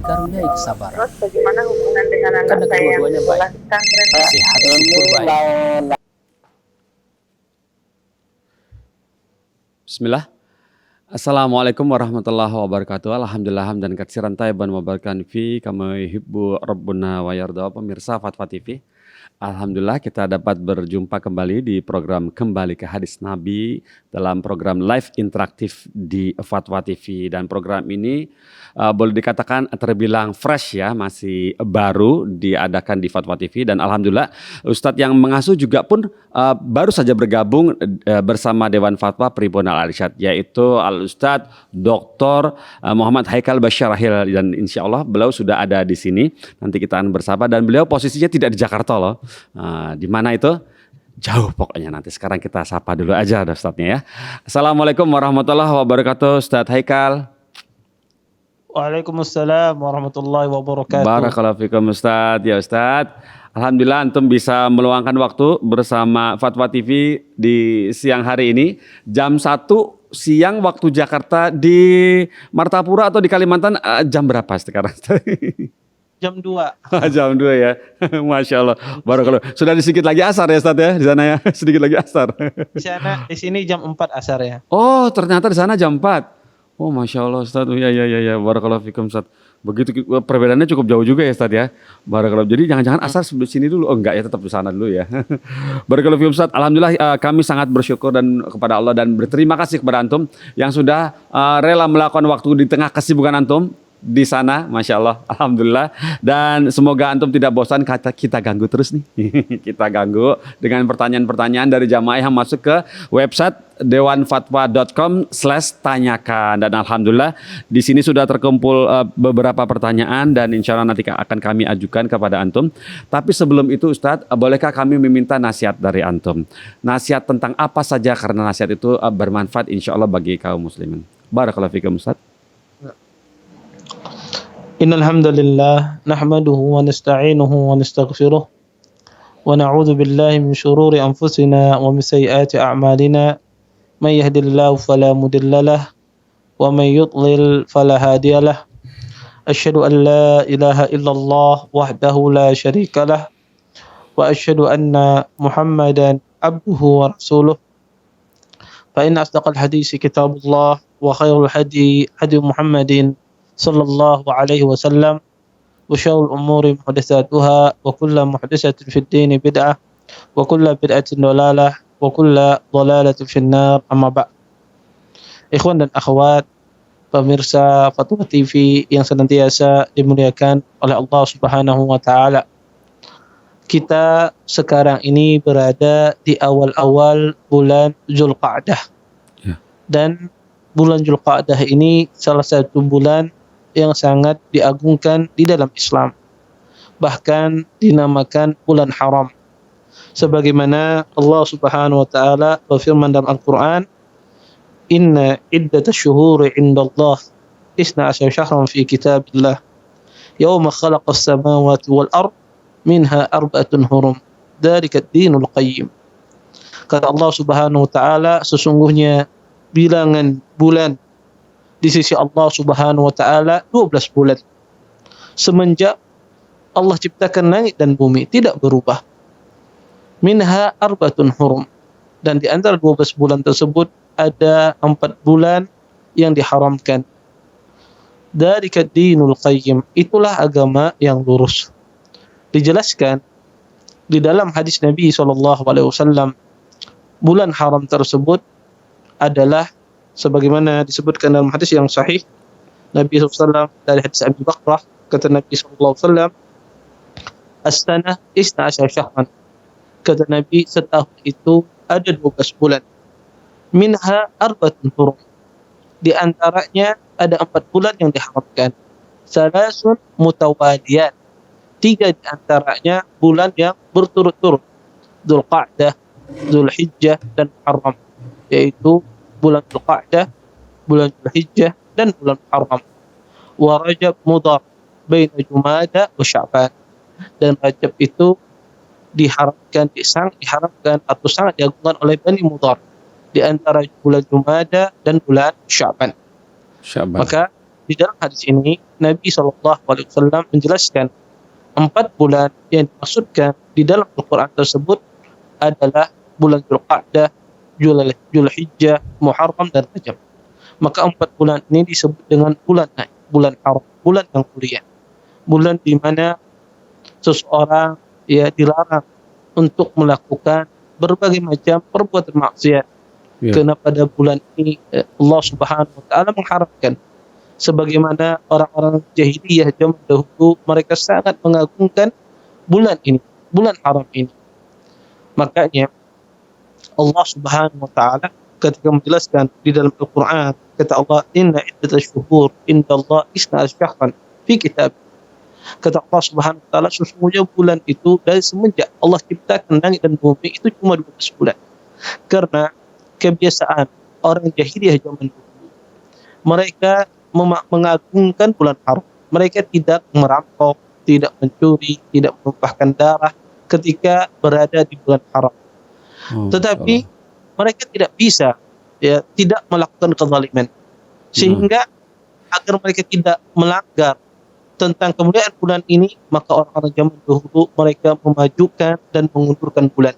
dikaruniai kesabaran. Terus bagaimana hubungan dengan anak Karena saya yang kedua-duanya sekolah baik. pesantren? Sehat, syukur baik. Bismillah. Assalamualaikum warahmatullahi wabarakatuh. Alhamdulillah hamdan katsiran thayyiban mubarakan fi kama yuhibbu rabbuna wa yarda. Pemirsa Fatwa TV, alhamdulillah kita dapat berjumpa kembali di program Kembali ke Hadis Nabi dalam program live interaktif di Fatwa TV, dan program ini boleh dikatakan terbilang fresh ya, masih baru diadakan di Fatwa TV, dan alhamdulillah Ustadz yang mengasuh juga pun baru saja bergabung bersama Dewan Fatwa Perhimpunan Al-Irsyad, yaitu Al-Ustadz Dr. Muhammad Haikal Basyarahil, dan insya Allah beliau sudah ada di sini. Nanti kita akan bersama, dan beliau posisinya tidak di Jakarta loh. Di mana itu? Jauh pokoknya. Nanti sekarang kita sapa dulu aja Ustadznya ya. Assalamualaikum warahmatullahi wabarakatuh, Ustadz Haikal. Waalaikumsalam warahmatullahi wabarakatuh. Barakallahu fikum Ustadz. Ya Ustadz, alhamdulillah antum bisa meluangkan waktu bersama Fatwa TV di siang hari ini. Jam 1 siang waktu Jakarta, di Martapura atau di Kalimantan jam berapa sekarang? Jam 2. Jam 2 ya. Masya Allah. Barakallahu. Sudah sedikit lagi asar ya Ustadz ya di sana ya. Sedikit lagi asar. Di sini jam 4 asar ya. Oh, ternyata di sana jam 4. Oh, Masya Allah Ustadz. Ya. Barakallahu fikum Ustadz. Begitu perbedaannya cukup jauh juga ya Ustadz ya. Barakallahu. Jadi jangan-jangan asar di sini dulu. Oh enggak ya, tetap di sana dulu ya. Barakallahu fikum Ustadz. Alhamdulillah kami sangat bersyukur dan kepada Allah dan berterima kasih kepada antum yang sudah rela melakukan waktu di tengah kesibukan antum di sana, Masya Allah, alhamdulillah. Dan semoga antum tidak bosan kita ganggu terus nih. Kita ganggu dengan pertanyaan-pertanyaan dari jamaah yang masuk ke website dewanfatwa.com/tanyakan. Dan alhamdulillah di sini sudah terkumpul beberapa pertanyaan, dan insya Allah nanti akan kami ajukan kepada antum. Tapi sebelum itu Ustadz, bolehkah kami meminta nasihat dari antum? Nasihat tentang apa saja, karena nasihat itu bermanfaat insya Allah bagi kaum muslimin. Barakallahu fikum Ustadz. Innal hamdalillah nahmaduhu wa nasta'inuhu wa nastaghfiruh wa na'udzu billahi min shururi anfusina wa min sayyiati a'malina. May yahdihillahu fala mudilla lahu wa may yudlil fala hadiya lahu. Asyhadu an la ilaha illallah wahdahu la syarika lahu wa asyhadu anna Muhammadan abduhu wa rasuluh. Fa inna asdaqal hadisi kitabullah wa khairul hadi hadi Muhammadin sallallahu alaihi wasallam wa syarrul umuri muhdatsatuha wa kullu muhdatsatin fid din bid'ah wa kullu bid'atin dhalalah wa kullu dhalalatin finnar. Amma ba'd. Ikhwan dan akhwat pemirsa Fatwa TV yang senantiasa dimuliakan oleh Allah Subhanahu wa taala. Kita sekarang ini berada di awal-awal bulan Zulqa'dah. Dan bulan Zulqa'dah ini salah satu bulan yang sangat diagungkan di dalam Islam, bahkan dinamakan bulan haram, sebagaimana Allah Subhanahu wa taala berfirman dalam Al-Qur'an, inna iddatash syuhuri 'indallah 12 syahran fi kitabillah yauma khalaqas samawati wal ard minha arba'atun hurum dzalika ad-dinul qayyim. Kata Allah Subhanahu wa taala, sesungguhnya bilangan bulan di sisi Allah Subhanahu wa taala 12 bulan. Semenjak Allah ciptakan langit dan bumi tidak berubah. Minha arbatun hurum. Dan di antara 12 bulan tersebut ada 4 bulan yang diharamkan. Dzalika ad-dinul qayyim. Itulah agama yang lurus. Dijelaskan di dalam hadis Nabi SAW, bulan haram tersebut adalah sebagaimana disebutkan dalam hadis yang sahih Nabi SAW dari hadis Abi Bakrah, kata Nabi SAW, as-sanah 12 syahran. Kata Nabi, setahun itu ada 12 bulan. Minha arba'atun hurum. Di antaranya ada 4 bulan yang diharamkan. Salasun mutawaliyat. 3 di antaranya bulan yang berturut-turut. Dzulqa'dah, Dzulhijjah dan Muharram, yaitu bulan Dzulqa'dah, bulan Dzulhijjah dan bulan Muharram. Wa Rajab Mudhar baina Jumada wa Sya'ban. Dan Rajab itu diharamkan atau sangat diagungkan oleh Bani Mudhar di antara bulan Jumada dan bulan Sya'ban. Maka di dalam hadis ini Nabi SAW menjelaskan 4 bulan yang dimaksudkan di dalam Al-Quran tersebut adalah bulan Dzulqa'dah, Dzulhijjah, Muharram dan Rajab. Maka 4 bulan ini disebut dengan bulan haram, bulan yang mulia, bulan di mana seseorang dilarang untuk melakukan berbagai macam perbuatan maksiat. Karena pada bulan ini Allah Subhanahu wa taala mengharamkan, sebagaimana orang-orang jahiliyah zaman dahulu mereka sangat mengagungkan bulan ini, bulan haram ini. Makanya Allah Subhanahu wa taala ketika menjelaskan di dalam Al-Qur'an, kata Allah, inna iddatash shuhur indallahi 12 syahran fi kitab. Kata Allah Subhanahu wa taala, sesungguhnya bulan itu dari semenjak Allah ciptakan langit dan bumi itu cuma 12 bulan. Karena kebiasaan orang jahiliyah zaman dulu, mereka mengagungkan bulan haram. Mereka tidak merampok, tidak mencuri, tidak menumpahkan darah ketika berada di bulan haram. Tetapi mereka tidak bisa tidak melakukan kezaliman, sehingga agar mereka tidak melanggar tentang kemuliaan bulan ini, maka orang-orang zaman dahulu mereka memajukan dan mengundurkan bulan.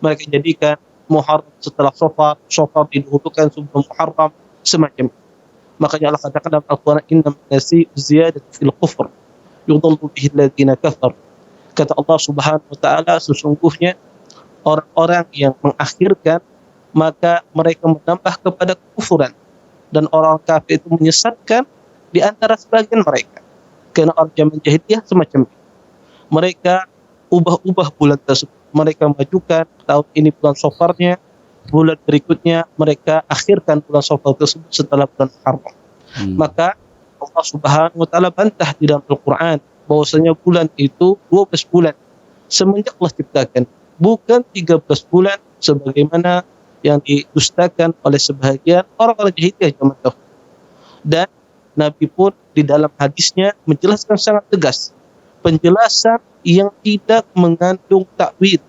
Mereka jadikan Muharram setelah Safar didahulukan sebelum Muharram, semacam. Makanya Allah katakan dalam Al-Quran, inna nasi ziyadat fil kufr yudallu bihi alladziina kafar. Kata Allah Subhanahu wa taala, sesungguhnya orang-orang yang mengakhirkan maka mereka menambah kepada kekufuran, dan orang kafir itu menyesatkan di antara sebagian mereka. Karena orang zaman jahiliyah semacam itu. Mereka ubah-ubah bulan tersebut. Mereka majukan tahun ini bulan Safarnya, bulan berikutnya mereka akhirkan bulan Safar tersebut setelah bulan Muharram. Maka Allah Subhanahu wa taala bantah di dalam Al-Qur'an bahwasanya bulan itu 12 bulan semenjak Allah ciptakan, bukan 13 bulan sebagaimana yang didustakan oleh sebagian orang-orang jahiliyah zaman dahulu. Dan Nabi pun di dalam hadisnya menjelaskan sangat tegas, penjelasan yang tidak mengandung takwil,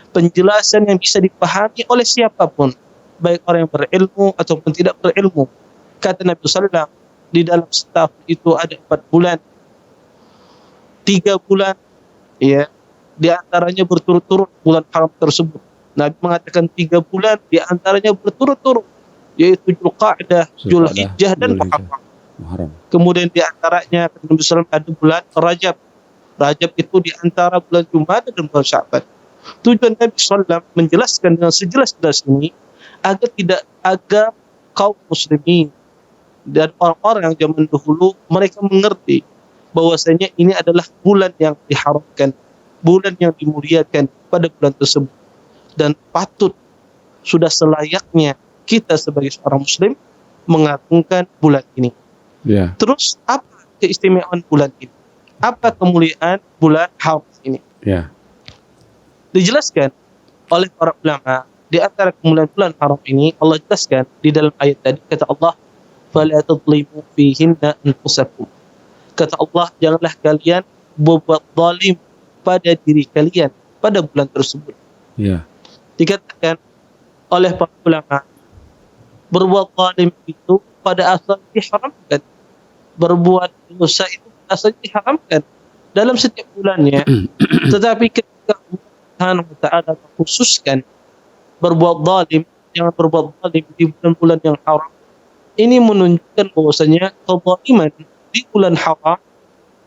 penjelasan yang bisa dipahami oleh siapapun, baik orang yang berilmu ataupun tidak berilmu. Kata Nabi SAW, di dalam setahun itu ada 4 bulan, 3 bulan di antaranya berturut-turut bulan haram tersebut. Nabi mengatakan 3 bulan di antaranya berturut-turut, yaitu Dzulqa'dah, Dzulhijjah dan Muharram. Kemudian di antaranya kata Nabi SAW ada bulan Rajab. Rajab itu di antara bulan Jumadah dan bulan Sya'ban. Tujuan Nabi SAW menjelaskan dengan sejelas-jelas ini agar kaum muslimin dan orang-orang yang zaman dahulu mereka mengerti bahwasanya ini adalah bulan yang diharamkan, bulan yang dimuliakan pada bulan tersebut, dan patut sudah selayaknya kita sebagai seorang muslim mengagungkan bulan ini. Terus apa keistimewaan bulan ini? Apa kemuliaan bulan haram ini? Dijelaskan oleh para ulama. Di antara kemuliaan bulan haram ini Allah jelaskan di dalam ayat tadi, kata Allah, fala tadlimu fihinna anfusakum. Kata Allah, janganlah kalian berbuat zalim pada diri kalian pada bulan tersebut. Dikatakan oleh para ulama, berbuat zalim itu pada asalnya diharamkan. Berbuat dosa itu asalnya diharamkan dalam setiap bulannya. Tetapi ketika Allah Subhanahu wa taala mengkhususkan berbuat zalim, jangan berbuat zalim di bulan-bulan yang haram, ini menunjukkan bahwasanya kezaliman di bulan haram,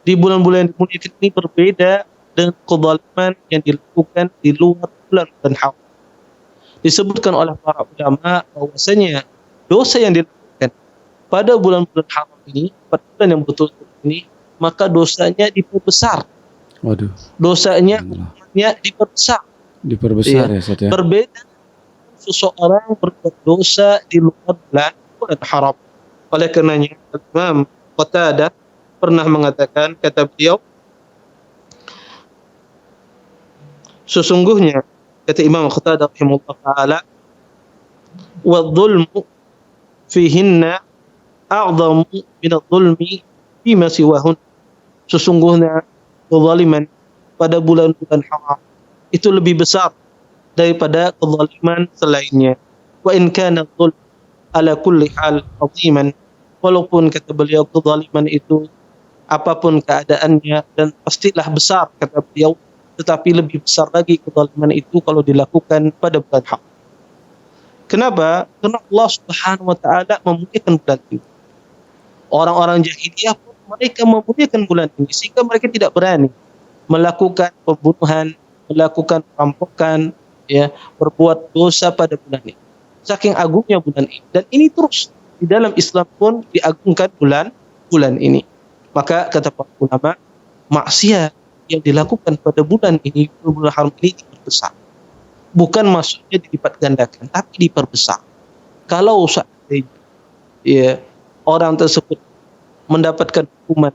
di bulan-bulan yang mulia ini berbeda dengan kezaliman yang dilakukan di luar bulan haram. Disebutkan oleh para ulama bahwasanya dosa yang dilakukan pada bulan-bulan haram ini, pada bulan yang betul-betul ini, maka dosanya diperbesar. Dosanya diperbesar. Ya, Ustaz ya. Berbeda seseorang berbuat dosa di luar bulan haram. Oleh karenanya Imam Qatadah pernah mengatakan, kata beliau, sesungguhnya kata Imam Qatadah rahimahullah taala, wadh-dhulmu fihinna a'dhamu min adh-dhulmi fima siwahun. Sesungguhnya kezaliman pada bulan-bulan haram itu lebih besar daripada kezaliman selainnya. Wa in kana adh-dhulm ala kulli hal 'aziman walaupun kata beliau kezaliman itu apapun keadaannya dan pastilah besar kata beliau, tetapi lebih besar lagi kezaliman itu kalau dilakukan pada bulan haram. Kenapa? Karena Allah Subhanahu wa taala memuliakan bulan ini. Orang-orang jahiliyah pun mereka memuliakan bulan ini sehingga mereka tidak berani melakukan pembunuhan, melakukan perampokan, ya, berbuat dosa pada bulan ini. Saking agungnya bulan ini, dan ini terus di dalam Islam pun diagungkan bulan ini. Maka kata para ulama, maksiat yang dilakukan pada bulan ini, bulan haram ini diperbesar. Bukan maksudnya dilipat gandakan, tapi diperbesar. Kalau seandainya ya, orang tersebut mendapatkan hukuman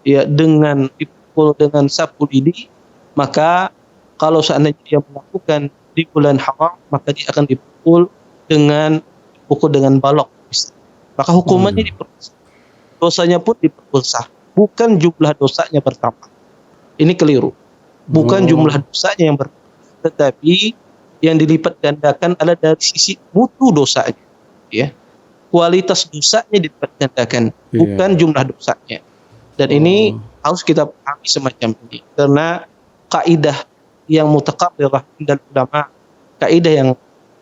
ya dengan dipukul dengan sapu lidi, maka kalau seandainya dia melakukan di bulan haram, maka dia akan dipukul dengan balok. Maka hukumannya diperbesar. Dosanya pun diperbesar. Bukan jumlah dosanya bertambah. Ini keliru. Bukan jumlah dosanya yang bertambah, tetapi yang dilipat gandakan adalah dari sisi mutu dosanya. Ya. Kualitas dosanya dilipat gandakan, bukan jumlah dosanya. Dan ini harus kita pahami semacam ini. Karena kaidah yang mutaqarrirah dari ulama, kaidah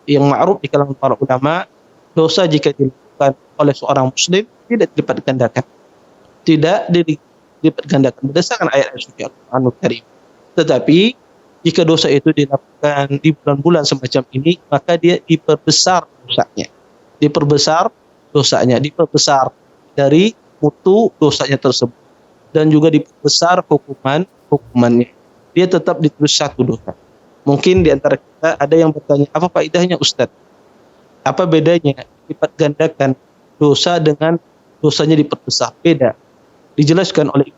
yang ma'ruf di kalangan para ulama, dosa jika dilakukan oleh seorang muslim tidak dilipat gandakan. Tidak dilipat gandakan berdasarkan ayat suci Al-Qur'anul Karim. Tetapi jika dosa itu dilakukan di bulan-bulan semacam ini, maka dia diperbesar dosanya. Diperbesar dari mutu dosanya tersebut. Dan juga diperbesar hukumannya. Dia tetap ditulis satu dosa. Mungkin di antara kita ada yang bertanya, apa faedahnya Ustaz? Apa bedanya lipat gandakan dosa dengan dosanya diperbesar? Beda. Dijelaskan oleh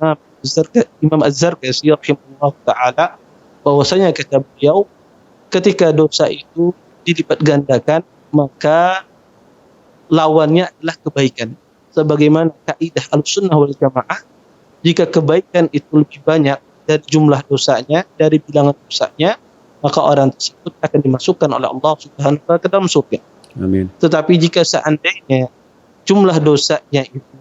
Imam Az-Zarkasi rahimahullah ta'ala, bahwasanya kata beliau, ketika dosa itu dilipat gandakan, maka lawannya adalah kebaikan. Sebagaimana kaidah Ahlussunnah wal Jamaah, jika kebaikan itu lebih banyak dari jumlah dosanya, dari bilangan dosanya, maka orang tersebut akan dimasukkan oleh Allah Subhanahu wa taala ke dalam surga. Amin. Tetapi jika seandainya jumlah dosanya itu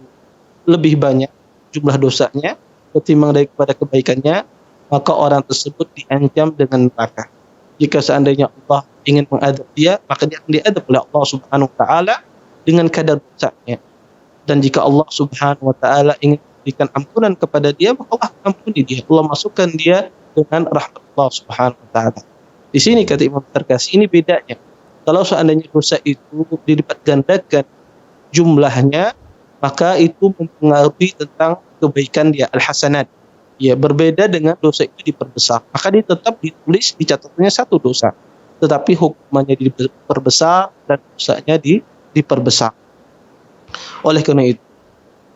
lebih banyak jumlah dosanya ketimbang daripada kebaikannya, maka orang tersebut diancam dengan neraka. Jika seandainya Allah ingin mengadab dia, maka dia akan diadab oleh Allah Subhanahu wa taala dengan kadar dosanya. Dan jika Allah Subhanahu wa taala ingin memberikan ampunan kepada dia, maka Allah ampuni dia. Allah masukkan dia dengan rahmat Allah Subhanahu wa taala. Di sini kata Imam Zarkasi, ini bedanya. Kalau seandainya dosa itu dilipat gandakan jumlahnya, maka itu mempengaruhi tentang kebaikan dia, al-hasanat. Ya, berbeda dengan dosa itu diperbesar. Maka dia tetap ditulis, dicatatannya satu dosa. Tetapi hukumannya diperbesar dan dosanya diperbesar. Oleh karena itu,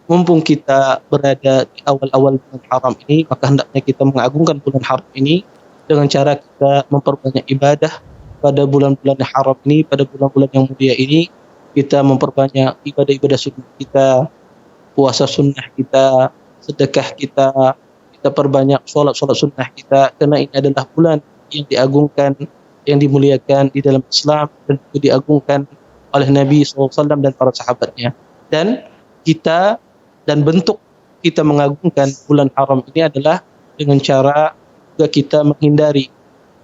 mumpung kita berada di awal-awal bulan haram ini, maka hendaknya kita mengagungkan bulan haram ini dengan cara kita memperbanyak ibadah pada bulan-bulan haram ini, pada bulan-bulan yang mulia ini. Kita memperbanyak ibadah-ibadah sunnah kita, puasa sunnah kita, sedekah kita perbanyak sholat sunnah kita, karena ini adalah bulan yang diagungkan, yang dimuliakan di dalam Islam, dan juga diagungkan oleh Nabi SAW dan para sahabatnya. Dan bentuk kita mengagungkan bulan haram ini adalah dengan cara juga kita menghindari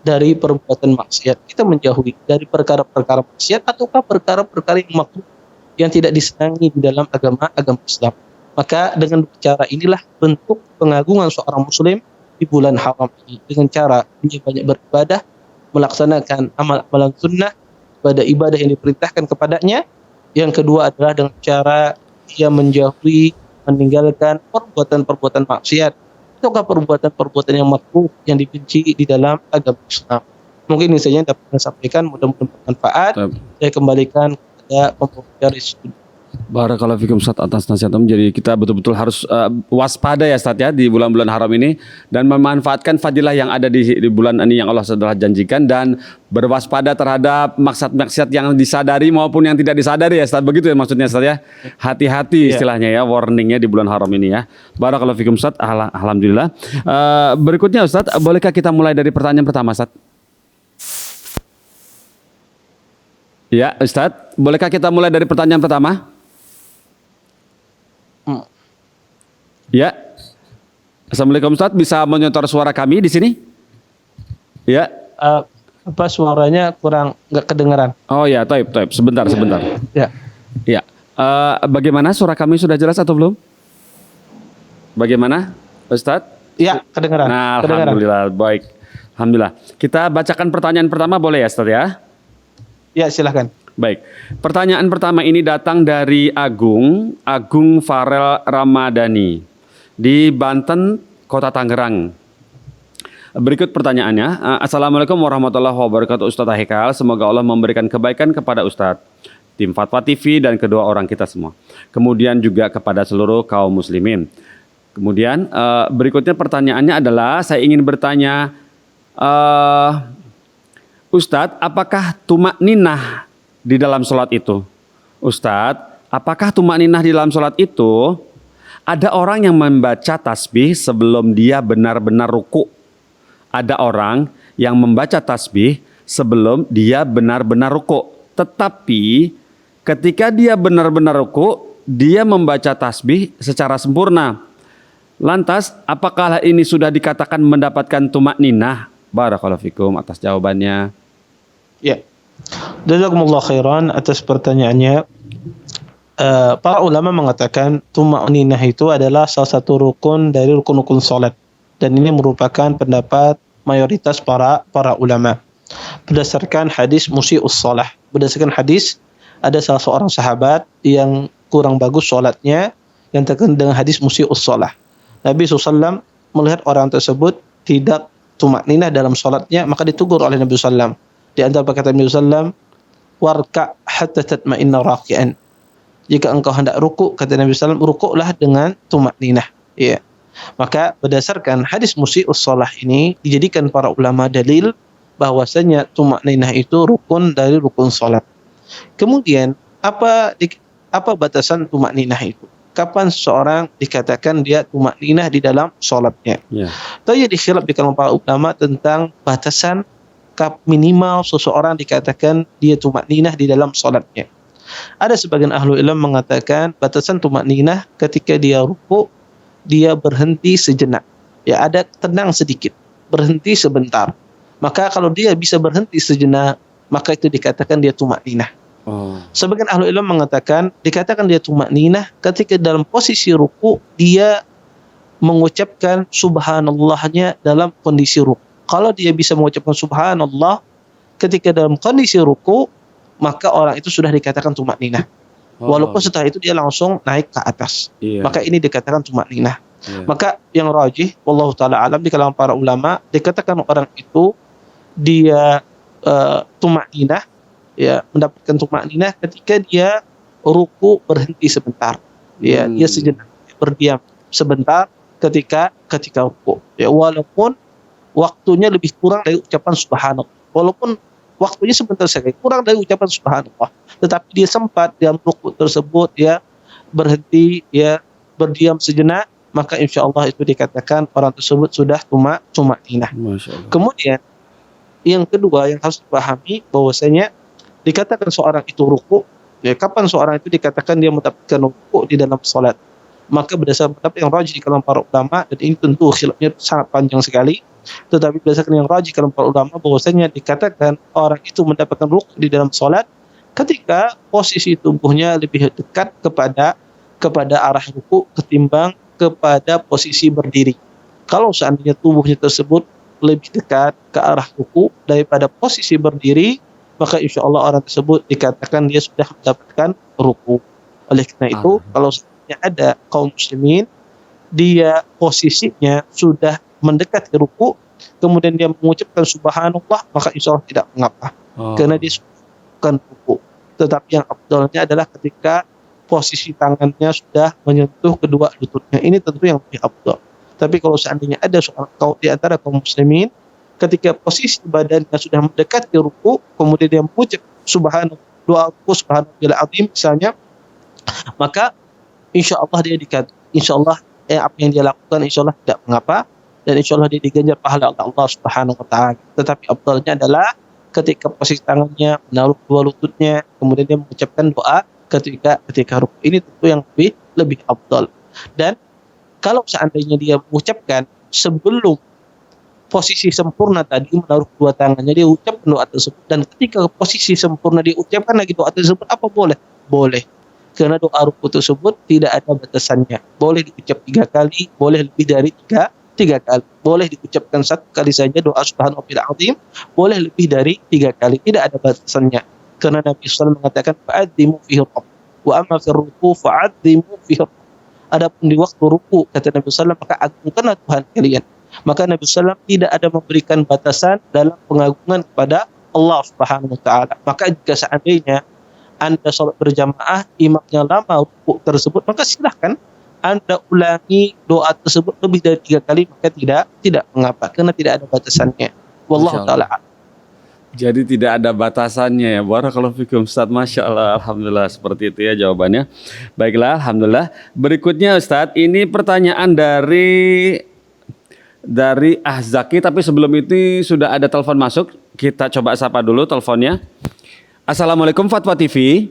dari perbuatan maksiat. Kita menjauhi dari perkara-perkara maksiat ataukah perkara-perkara yang makruh yang tidak disenangi di dalam agama Islam. Maka dengan cara inilah bentuk pengagungan seorang muslim di bulan haram ini, dengan cara dia banyak beribadah, melaksanakan amal-amalan sunnah, ibadah yang diperintahkan kepadanya. Yang kedua adalah dengan cara dia menjauhi, meninggalkan perbuatan-perbuatan maksiat ataukah perbuatan-perbuatan yang makruh yang dibenci di dalam agama Islam. Mungkin ini saja yang dapat saya sampaikan, mudah-mudahan bermanfaat. Saya kembalikan kepada pembicara studio. Barakallahu fikum Ustaz atas nasihatnya. Jadi kita betul-betul harus waspada ya Ustaz ya di bulan-bulan haram ini, dan memanfaatkan fadilah yang ada di bulan ini yang Allah sudah janjikan, dan berwaspada terhadap maksiat-maksiat yang disadari maupun yang tidak disadari ya Ustaz. Begitu ya maksudnya Ustaz ya. Hati-hati istilahnya ya, warningnya di bulan haram ini ya. Barakallahu fikum Ustaz. Alhamdulillah. Berikutnya Ustaz, bolehkah kita mulai dari pertanyaan pertama Ustaz? Ya Ustaz, bolehkah kita mulai dari pertanyaan pertama? Hmm. Ya. Assalamualaikum Ustaz, bisa menyetor suara kami di sini? Ya. Apa suaranya kurang nggak kedengaran? Oh ya, taib. Sebentar. Ya. Ya. Bagaimana suara kami sudah jelas atau belum? Bagaimana, Ustaz? Ya, kedengaran. Nah, Kedengaran. alhamdulillah, baik. Alhamdulillah. Kita bacakan pertanyaan pertama boleh ya, Ustaz ya? Ya, silahkan. Baik. Pertanyaan pertama ini datang dari Agung Farel Ramadhani di Banten, Kota Tangerang. Berikut pertanyaannya. Assalamualaikum warahmatullahi wabarakatuh Ustadz Haikal. Semoga Allah memberikan kebaikan kepada Ustadz, tim Fatwa TV dan kedua orang kita semua. Kemudian juga kepada seluruh kaum muslimin. Kemudian berikutnya pertanyaannya adalah saya ingin bertanya, Ustadz, apakah tumak ninah di dalam sholat itu? Ustadz, apakah tumak ninah di dalam sholat itu ada orang yang membaca tasbih sebelum dia benar-benar ruku? Ada orang yang membaca tasbih sebelum dia benar-benar ruku. Tetapi ketika dia benar-benar ruku, dia membaca tasbih secara sempurna. Lantas, apakah ini sudah dikatakan mendapatkan tumak ninah? Barakallahu fikum atas jawabannya. Ya. Jazakumullah khairan atas pertanyaannya. Para ulama mengatakan tuma'ninah itu adalah salah satu rukun dari rukun-rukun salat, dan ini merupakan pendapat mayoritas para ulama berdasarkan hadis musii'us shalah. Berdasarkan hadis, ada salah seorang sahabat yang kurang bagus salatnya yang terkena dengan hadis musii'us shalah. Nabi SAW melihat orang tersebut tidak tuma'ninah dalam salatnya, maka ditegur oleh Nabi SAW. Di antara perkataan Nabi SAW, warka' hatta tatma'inna raki'an. Jika engkau hendak ruku, kata Nabi SAW, rukuklah dengan tumak-ninah. Ya. Maka berdasarkan hadis musii'us shalah ini dijadikan para ulama dalil bahwasanya tumak-ninah itu rukun dari rukun salat. Kemudian apa batasan tumak-ninah itu? Kapan seseorang dikatakan dia tumak-ninah di dalam salatnya? Ya. Terjadi khilaf di kalangan para ulama tentang batasan minimal seseorang dikatakan dia tumak-ninah di dalam salatnya. Ada sebagian ahlu ilmu mengatakan batasan tumak-ninah ketika dia ruku, dia berhenti sejenak. Ya, ada tenang sedikit, berhenti sebentar. Maka kalau dia bisa berhenti sejenak, maka itu dikatakan dia tumak-ninah. Sebagian ahlu ilmu mengatakan dikatakan dia tumak-ninah ketika dalam posisi ruku dia mengucapkan subhanallahnya dalam kondisi ruku. Kalau dia bisa mengucapkan subhanallah ketika dalam kondisi ruku, maka orang itu sudah dikatakan tumak-ninah. Walaupun setelah itu dia langsung naik ke atas. Maka ini dikatakan tumak-ninah. Maka yang rajih, wallahu taala alam, di kalangan para ulama dikatakan orang itu dia tumak-ninah, ya, mendapatkan tumak-ninah ketika dia ruku berhenti sebentar. Ya, dia sejenak berdiam sebentar ketika ruku. Ya, walaupun waktunya lebih kurang dari ucapan subhanallah. Walaupun waktunya sebentar saja, kurang dari ucapan subhanallah, tetapi dia sempat dalam ruku tersebut ya berhenti, ya berdiam sejenak, maka insya Allah itu dikatakan orang tersebut sudah tumak-ninah. Kemudian yang kedua yang harus dipahami bahwasanya dikatakan seorang itu ruku, ya kapan seorang itu dikatakan dia mendapatkan ruku di dalam salat? Maka berdasarkan pendapat yang rajih di kalangan para ulama, dan ini tentu khilafnya sangat panjang sekali, tetapi berdasarkan yang rajih kalangan para ulama bahwasanya dikatakan orang itu mendapatkan ruku di dalam salat ketika posisi tubuhnya lebih dekat kepada arah ruku ketimbang kepada posisi berdiri. Kalau seandainya tubuhnya tersebut lebih dekat ke arah ruku daripada posisi berdiri, maka insya Allah orang tersebut dikatakan dia sudah mendapatkan ruku. Oleh karena itu, kalau ada kaum muslimin dia posisinya sudah mendekat ke ruku, kemudian dia mengucapkan subhanallah, maka insya Allah tidak mengapa, karena dia bukan ruku. Tetapi yang afdalnya adalah ketika posisi tangannya sudah menyentuh kedua lututnya. Ini tentu yang lebih afdal. Tapi kalau seandainya ada seorang di antara kaum muslimin ketika posisi badannya sudah mendekat ke ruku, kemudian dia mengucap subhanallah, doa ruku subhanallahil azim misalnya, maka insya Allah apa yang dia lakukan insya Allah tidak mengapa, dan insya Allah dia diganjar pahala Allah Subhanahu wa taala. Tetapi afdalnya adalah ketika posisi tangannya menaruh dua lututnya, kemudian dia mengucapkan doa ketika ruku. Ini tentu yang lebih afdal. Dan kalau seandainya dia mengucapkan sebelum posisi sempurna tadi menaruh dua tangannya, dia ucapkan doa tersebut, dan ketika posisi sempurna dia ucapkan lagi doa tersebut, apa boleh? Boleh. Karena doa ruku tersebut tidak ada batasannya. Boleh diucap 3 kali, boleh lebih dari tiga kali. Boleh diucapkan 1 kali saja doa subhanahu wa azim, boleh lebih dari 3 kali. Tidak ada batasannya. Karena Nabi SAW mengatakan fa'adhimu fihi rabb, wa amma fi ruku fa'adhimu fihi rabb. Adapun di waktu ruku, kata Nabi SAW, maka agungkanlah Tuhan kalian. Maka Nabi SAW tidak ada memberikan batasan dalam pengagungan kepada Allah Subhanahu wa taala. Maka jika seandainya Anda sholat berjamaah, imamnya lama ruku tersebut, maka silahkan Anda ulangi doa tersebut lebih dari 3 kali, maka tidak mengapa, karena tidak ada batasannya. Wallahu taala. Jadi tidak ada batasannya ya. Barakallahu fikum Ustaz. Masya Allah. Alhamdulillah, seperti itu ya jawabannya. Baiklah, Alhamdulillah. Berikutnya Ustaz, ini pertanyaan dari Ahzaki, tapi sebelum itu sudah ada telepon masuk. Kita coba sapa dulu teleponnya. Assalamualaikum Fatwa TV.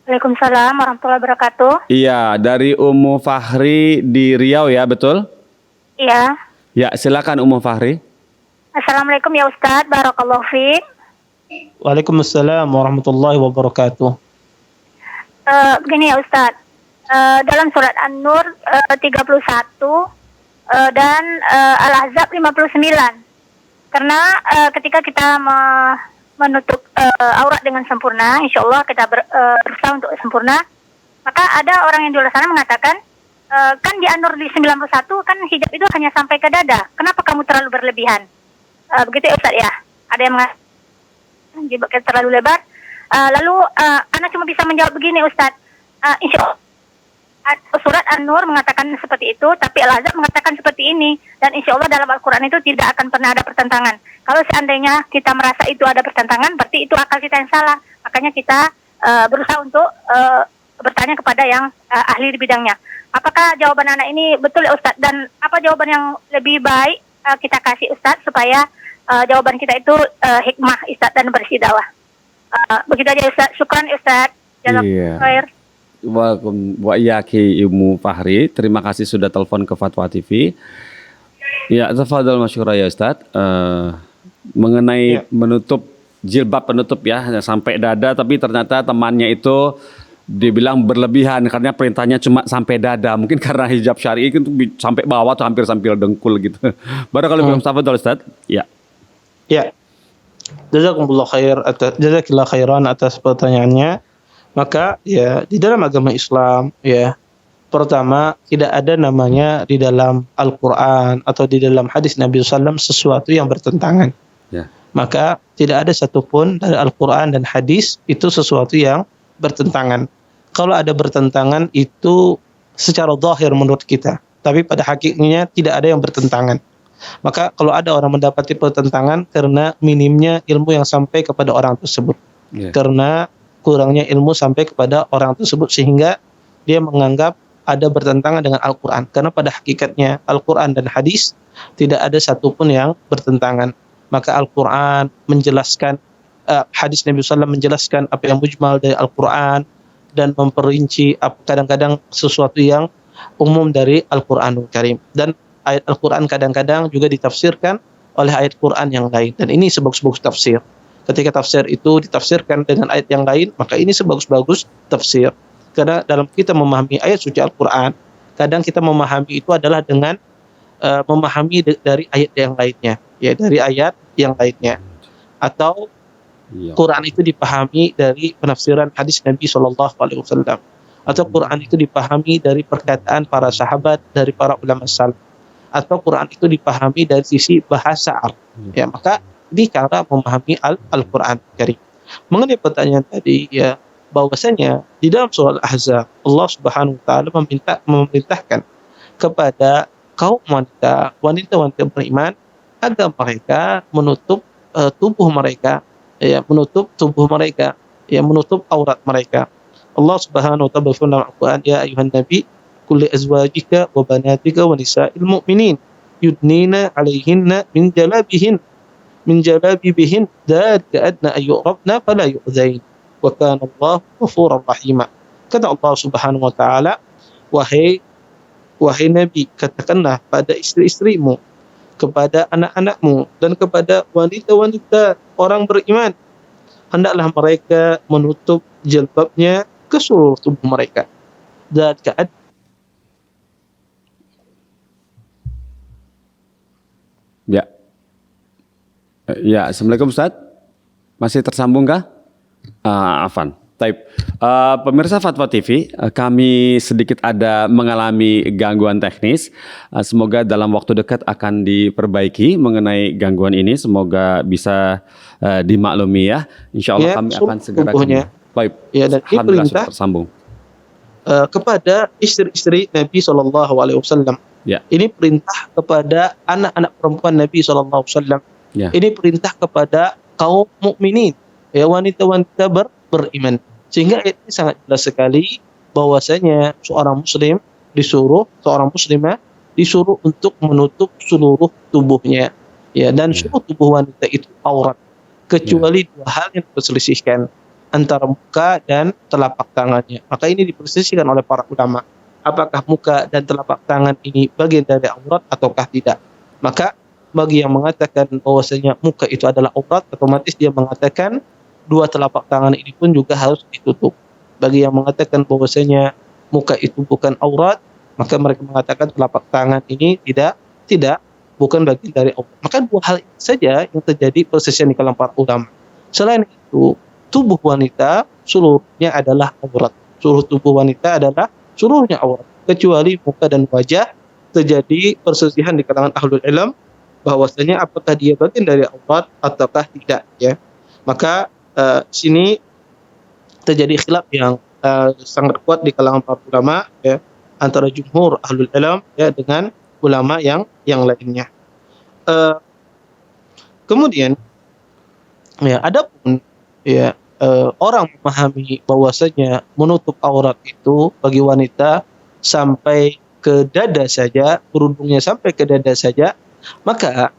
Waalaikumsalam warahmatullahi wabarakatuh. Iya, dari Ummu Fahri di Riau ya, betul? Iya. Ya, silakan Ummu Fahri. Assalamualaikum ya Ustadz, barakallahu fiik. Waalaikumsalam warahmatullahi wabarakatuh. Begini ya Ustadz, dalam surat An-Nur 31 dan Al-Ahzab 59. Karena ketika kita menutup aurat dengan sempurna, insya Allah kita berusaha untuk sempurna, maka ada orang yang di luar sana mengatakan, kan di An-Nur di 91 kan hijab itu hanya sampai ke dada, kenapa kamu terlalu berlebihan? Begitu ya Ustaz ya, ada yang mengatakan jilbabnya terlalu lebar. Lalu Ana cuma bisa menjawab begini Ustaz, insya Allah surat An-Nur mengatakan seperti itu, tapi Al-Ahzab mengatakan seperti ini, dan insya Allah dalam Al-Quran itu tidak akan pernah ada pertentangan. Kalau seandainya kita merasa itu ada pertentangan, berarti itu akal kita yang salah. Makanya kita berusaha untuk bertanya kepada yang ahli di bidangnya. Apakah jawaban anak ini betul ya Ustaz? Dan apa jawaban yang lebih baik kita kasih Ustaz supaya jawaban kita itu hikmah Ustaz dan bersih dakwah. Begitu aja Ustaz. Syukran Ustaz. Jazakumullah khair. Wa iyaki Ummu Fahri, terima kasih sudah telepon ke Fatwa TV. Ya, tafadhal masyhura ya Ustaz. Mengenai menutup jilbab penutup ya sampai dada, tapi ternyata temannya itu dibilang berlebihan karena perintahnya cuma sampai dada. Mungkin karena hijab syar'i itu sampai bawah tuh hampir sampai dengkul gitu. Barakallahu fiikum Ustaz. Ya. Ya. Jazakumullah khair jazakillah khairan atas pertanyaannya. Maka ya di dalam agama Islam ya, pertama tidak ada namanya di dalam Al-Quran atau di dalam hadis Nabi SAW sesuatu yang bertentangan. Ya. Maka tidak ada satupun dari Al-Quran dan hadis itu sesuatu yang bertentangan. Kalau ada bertentangan itu secara zahir menurut kita, tapi pada hakikatnya tidak ada yang bertentangan. Maka kalau ada orang mendapati pertentangan karena minimnya ilmu yang sampai kepada orang tersebut, karena kurangnya ilmu sampai kepada orang tersebut sehingga dia menganggap ada bertentangan dengan Al-Quran. Karena pada hakikatnya Al-Quran dan hadis tidak ada satupun yang bertentangan. Maka Al-Quran menjelaskan, hadis Nabi SAW menjelaskan apa yang mujmal dari Al-Quran dan memperinci kadang-kadang sesuatu yang umum dari Al-Quranul Karim. Dan ayat Al-Quran kadang-kadang juga ditafsirkan oleh ayat Quran yang lain. Dan ini sebagus-bagus tafsir. Ketika tafsir itu ditafsirkan dengan ayat yang lain, maka ini sebagus-bagus tafsir. Karena dalam kita memahami ayat suci Al-Quran, kadang kita memahami itu adalah dengan memahami dari ayat yang lainnya, ya dari ayat yang lainnya. Atau Quran itu dipahami dari penafsiran hadis Nabi SAW. Atau Quran itu dipahami dari perkataan para sahabat, dari para ulama salaf. Atau Quran itu dipahami dari sisi bahasa Arab. Ya, maka ini cara memahami Al-Quran Karim. Mengenai pertanyaan tadi ya, bahwasanya di dalam surah Al-Ahzab Allah Subhanahu wa taala memerintahkan kepada kaum wanita beriman agar mereka menutup tubuh mereka, menutup aurat mereka. Allah Subhanahu wa taala berfirman dalam Al-Quran, ya ayuhan nabi qul li azwajika wa banatika wa nisa'il mu'minin yudnina 'alaihinna min jalabibihin dzalika adna ayyurabna fala yu'dzain. wa kana Allah ghafurur rahima. Kata Allah Subhanahu wa taala, wahai Nabi, katakanlah pada istri-istrimu, kepada anak-anakmu dan kepada wanita-wanita orang beriman, hendaklah mereka menutup jilbabnya ke seluruh tubuh mereka. Dan Ya. Ya, Assalamualaikum Ustaz. Masih tersambung kah? Afan. Taib. Pemirsa Fatwa TV, kami sedikit ada mengalami gangguan teknis. Semoga dalam waktu dekat akan diperbaiki mengenai gangguan ini. Semoga bisa dimaklumi ya. Insya Allah kami akan segera kembali. Baik. Ya, dan ini perintah tersambung kepada istri-istri Nabi SAW. Ya. Ini perintah kepada anak-anak perempuan Nabi SAW. Ya. Ini perintah kepada kaum mukminin, ya, wanita-wanita beriman. Sehingga ayat ini sangat jelas sekali bahwasanya seorang muslimah disuruh untuk menutup seluruh tubuhnya, ya, dan seluruh tubuh wanita itu aurat kecuali dua hal yang diperselisihkan, antara muka dan telapak tangannya. Maka ini diperselisihkan oleh para ulama, apakah muka dan telapak tangan ini bagian dari aurat ataukah tidak. Maka bagi yang mengatakan bahwasanya muka itu adalah aurat, otomatis dia mengatakan dua telapak tangan ini pun juga harus ditutup. Bagi yang mengatakan bahwasanya muka itu bukan aurat, maka mereka mengatakan telapak tangan ini bukan bagian dari aurat. Maka dua hal itu saja yang terjadi perselisihan di kalangan para ulama. Selain itu, tubuh wanita seluruhnya adalah aurat. Seluruh tubuh wanita adalah seluruhnya aurat, kecuali muka dan wajah. Terjadi perselisihan di kalangan ahlul ilm bahwasanya apakah dia bagian dari aurat ataukah tidak, ya. Maka sini terjadi khilaf yang sangat kuat di kalangan para ulama, ya, antara jumhur ahlul ilm, ya, dengan ulama yang lainnya. Kemudian, ya, adapun, ya, orang memahami bahwasanya menutup aurat itu bagi wanita sampai ke dada saja, kerudungnya sampai ke dada saja, maka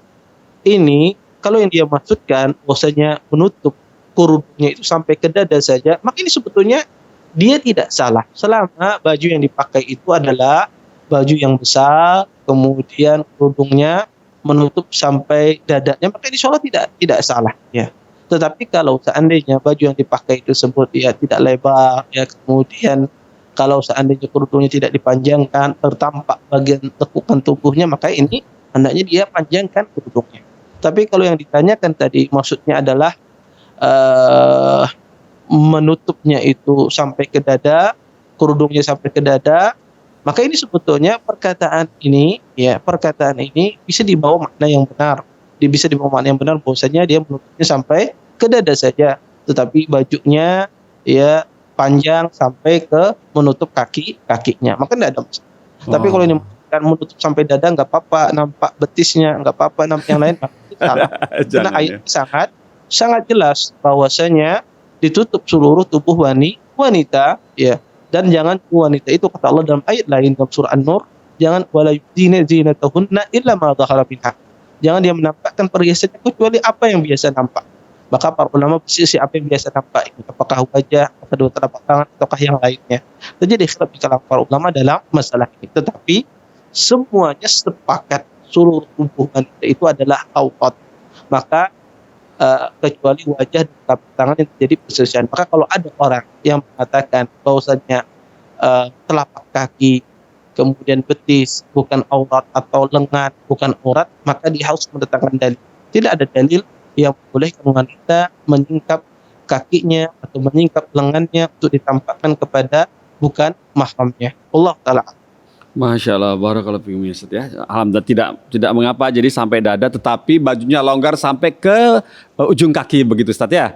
ini kalau yang dia maksudkan bahwasanya menutup kerudungnya itu sampai ke dada saja, maka ini sebetulnya dia tidak salah selama baju yang dipakai itu adalah baju yang besar, kemudian kerudungnya menutup sampai dadanya, maka insya Allah tidak salah, ya. Tetapi kalau seandainya baju yang dipakai itu tersebut ya tidak lebar, ya, kemudian kalau seandainya kerudungnya tidak dipanjangkan, tertampak bagian lekukan tubuhnya, maka ini hendaknya dia panjangkan kerudungnya. Tapi kalau yang ditanyakan tadi maksudnya adalah menutupnya itu sampai ke dada, kerudungnya sampai ke dada, maka ini sebetulnya perkataan ini bisa dibawa makna yang benar. Bisa dibawa makna yang benar bahwasanya dia menutupnya sampai ke dada saja, tetapi bajunya ya panjang sampai ke menutup kakinya, maka tidak ada masalah. Tapi kalau ini menutup sampai dada nggak apa-apa, nampak betisnya nggak apa-apa, nampak yang lain salah. Karena ayat sangat jelas bahwasanya ditutup seluruh tubuh wanita, ya. Dan jangan wanita itu, kata Allah dalam ayat lain dalam surah An-Nur, jangan wala yubdina zinatahunna illa ma dhahara minha. Jangan dia menampakkan perhiasannya kecuali apa yang biasa nampak. Maka para ulama berselisih apa yang biasa nampak, apakah wajah, apakah dua telapak tangan, ataukah yang lainnya. Terjadi khilaf di kalangan para ulama dalam masalah ini. Tetapi semuanya sepakat seluruh tubuh wanita itu adalah aurat. Maka kecuali wajah dan telapak tangan yang terjadi perselisihan. Maka kalau ada orang yang mengatakan bahwasanya telapak kaki, kemudian betis bukan aurat atau lengan bukan aurat, maka dia harus mendatangkan dalil. Tidak ada dalil yang membolehkan wanita menyingkap kakinya atau menyingkap lengannya untuk ditampakkan kepada bukan mahramnya. Allah Ta'ala. Masya Allah, barakallahu fiikum Ustaz, ya. Alhamdulillah tidak mengapa jadi sampai dada, tetapi bajunya longgar sampai ke ujung kaki begitu Ustaz, ya.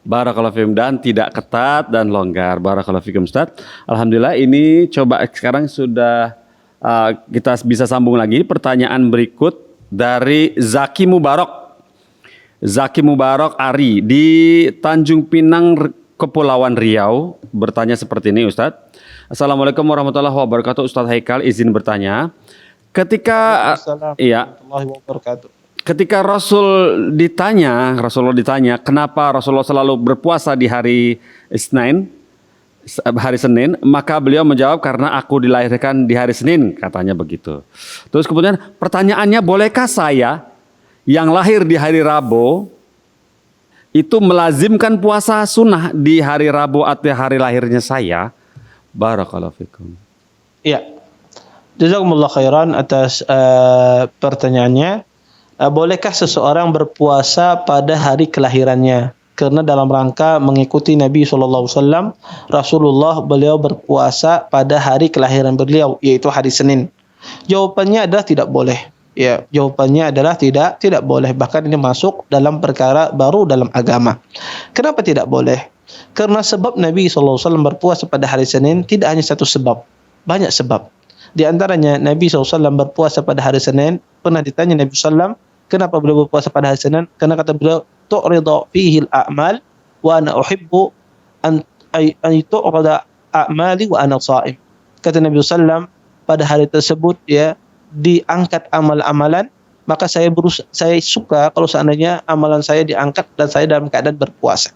Barakallahu fiikum, dan tidak ketat dan longgar. Barakallahu fiikum Ustaz. Alhamdulillah, ini coba sekarang sudah kita bisa sambung lagi. Pertanyaan berikut dari Zaki Mubarak Ari di Tanjung Pinang, Kepulauan Riau, bertanya seperti ini Ustaz. Assalamualaikum warahmatullahi wabarakatuh. Ustaz Haikal izin bertanya. Ketika Ketika Rasulullah ditanya, kenapa Rasulullah selalu berpuasa di hari Senin, maka beliau menjawab, karena aku dilahirkan di hari Senin, katanya begitu. Terus kemudian pertanyaannya, bolehkah saya yang lahir di hari Rabu itu melazimkan puasa sunnah di hari Rabu atau hari lahirnya saya? Barakallahu fikum. Iya. Jazakumullah khairan atas pertanyaannya. Bolehkah seseorang berpuasa pada hari kelahirannya? Karena dalam rangka mengikuti Nabi SAW, Rasulullah beliau berpuasa pada hari kelahiran beliau, yaitu hari Senin. Jawabannya adalah tidak boleh. Ya, jawabannya adalah tidak boleh. Bahkan ini masuk dalam perkara baru dalam agama. Kenapa tidak boleh? Karena sebab Nabi SAW berpuasa pada hari Senin tidak hanya satu sebab, banyak sebab. Di antaranya Nabi SAW berpuasa pada hari Senin. Pernah ditanya Nabi SAW, kenapa beliau berpuasa pada hari Senin? Karena kata beliau, tu'rida fihi al-a'mal wa ana uhibbu an tu'rida a'mali wa ana sha'im. Kata Nabi SAW, pada hari tersebut ya diangkat amal-amalan, maka saya suka kalau seandainya amalan saya diangkat dan saya dalam keadaan berpuasa.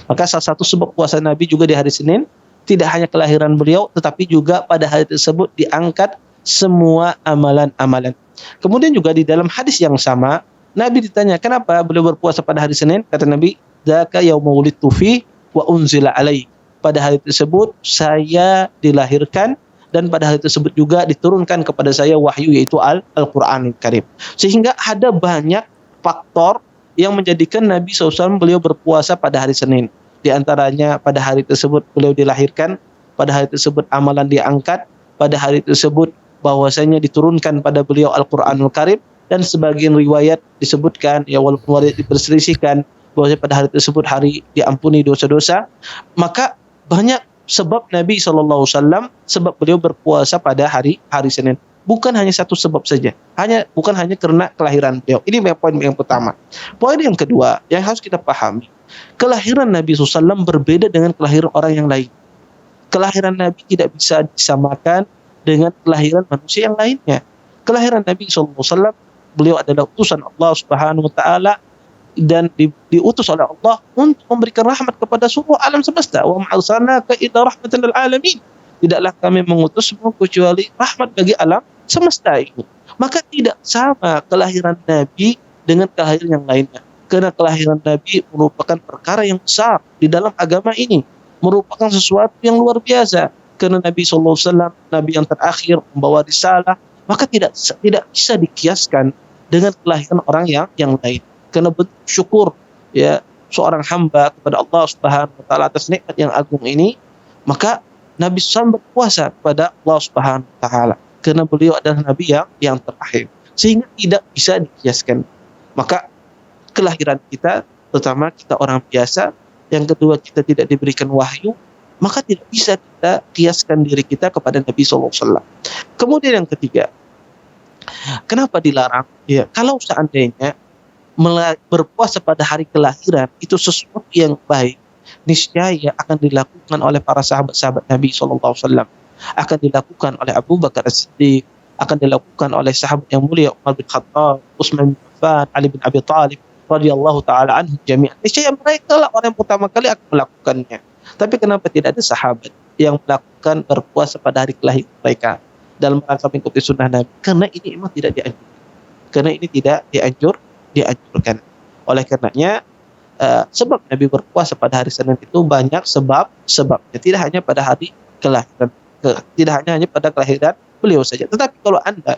Maka salah satu sebab puasa Nabi juga di hari Senin, tidak hanya kelahiran beliau, tetapi juga pada hari tersebut diangkat semua amalan-amalan. Kemudian juga di dalam hadis yang sama, Nabi ditanya, kenapa beliau berpuasa pada hari Senin? Kata Nabi, dzaka yauma wulidtu fi wa unzila alaihi. Pada hari tersebut saya dilahirkan dan pada hari tersebut juga diturunkan kepada saya wahyu, yaitu Al-Qur'anul Karim. Sehingga ada banyak faktor yang menjadikan Nabi SAW beliau berpuasa pada hari Senin. Di antaranya pada hari tersebut beliau dilahirkan, pada hari tersebut amalan diangkat, pada hari tersebut bahwasanya diturunkan pada beliau Al-Qur'anul Karim, dan sebagian riwayat disebutkan, ya walaupun riwayat diperselisihkan, bahwasanya pada hari tersebut hari diampuni dosa-dosa. Maka banyak sebab Nabi SAW, sebab beliau berpuasa pada hari Senin. Bukan hanya satu sebab saja, bukan hanya karena kelahiran beliau. Ini poin yang pertama. Poin yang kedua yang harus kita pahami, kelahiran Nabi SAW berbeda dengan kelahiran orang yang lain. Kelahiran Nabi tidak bisa disamakan dengan kelahiran manusia yang lainnya. Kelahiran Nabi SAW, beliau adalah utusan Allah Subhanahu Wa Taala dan diutus oleh Allah untuk memberikan rahmat kepada seluruh alam semesta. Wa ma'arsalnaka illa rahmatan lil alamin. Tidaklah kami mengutusmu kecuali rahmat bagi alam semesta ini. Maka tidak sama kelahiran Nabi dengan kelahiran yang lainnya. Karena kelahiran Nabi merupakan perkara yang besar di dalam agama ini, merupakan sesuatu yang luar biasa. Karena Nabi SAW, Nabi yang terakhir, membawa risalah, maka tidak bisa dikiaskan dengan kelahiran orang yang lain. Karena bentuk syukur ya seorang hamba kepada Allah Subhanahu Wa Taala atas nikmat yang agung ini, maka Nabi SAW berpuasa kepada Allah Subhanahu Wa Taala karena beliau adalah Nabi yang terakhir, sehingga tidak bisa dikiaskan. Maka kelahiran kita, terutama kita orang biasa, yang kedua kita tidak diberikan wahyu, maka tidak bisa kita kiaskan diri kita kepada Nabi SAW. Kemudian yang ketiga, kenapa dilarang? Ya, kalau seandainya berpuasa pada hari kelahiran itu sesuatu yang baik, niscaya akan dilakukan oleh para sahabat-sahabat Nabi SAW, akan dilakukan oleh Abu Bakar As-Siddiq, akan dilakukan oleh sahabat yang mulia Umar bin Khattab, Utsman bin Affan, Ali bin Abi Thalib radhiyallahu taala anhum jami'an. Niscaya mereka lah orang yang pertama kali akan melakukannya. Tapi kenapa tidak ada sahabat yang melakukan berpuasa pada hari kelahiran mereka dalam rangka mengikuti sunnah Nabi? Karena ini memang tidak dianjurkan. Karena ini tidak dianjurkan. Oleh karenanya, sebab Nabi berpuasa pada hari Senin itu banyak sebabnya. Tidak hanya pada hari kelahiran, tidak hanya pada kelahiran beliau saja. Tetapi kalau Anda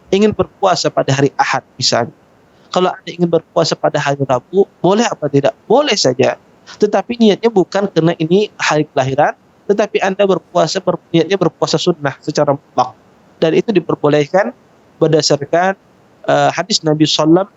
ingin berpuasa pada hari Ahad misalnya, kalau Anda ingin berpuasa pada hari Rabu, boleh apa tidak? Boleh saja. Tetapi niatnya bukan karena ini hari kelahiran, tetapi Anda niatnya berpuasa sunnah secara mutlak. Dan itu diperbolehkan berdasarkan hadis Nabi sallallahu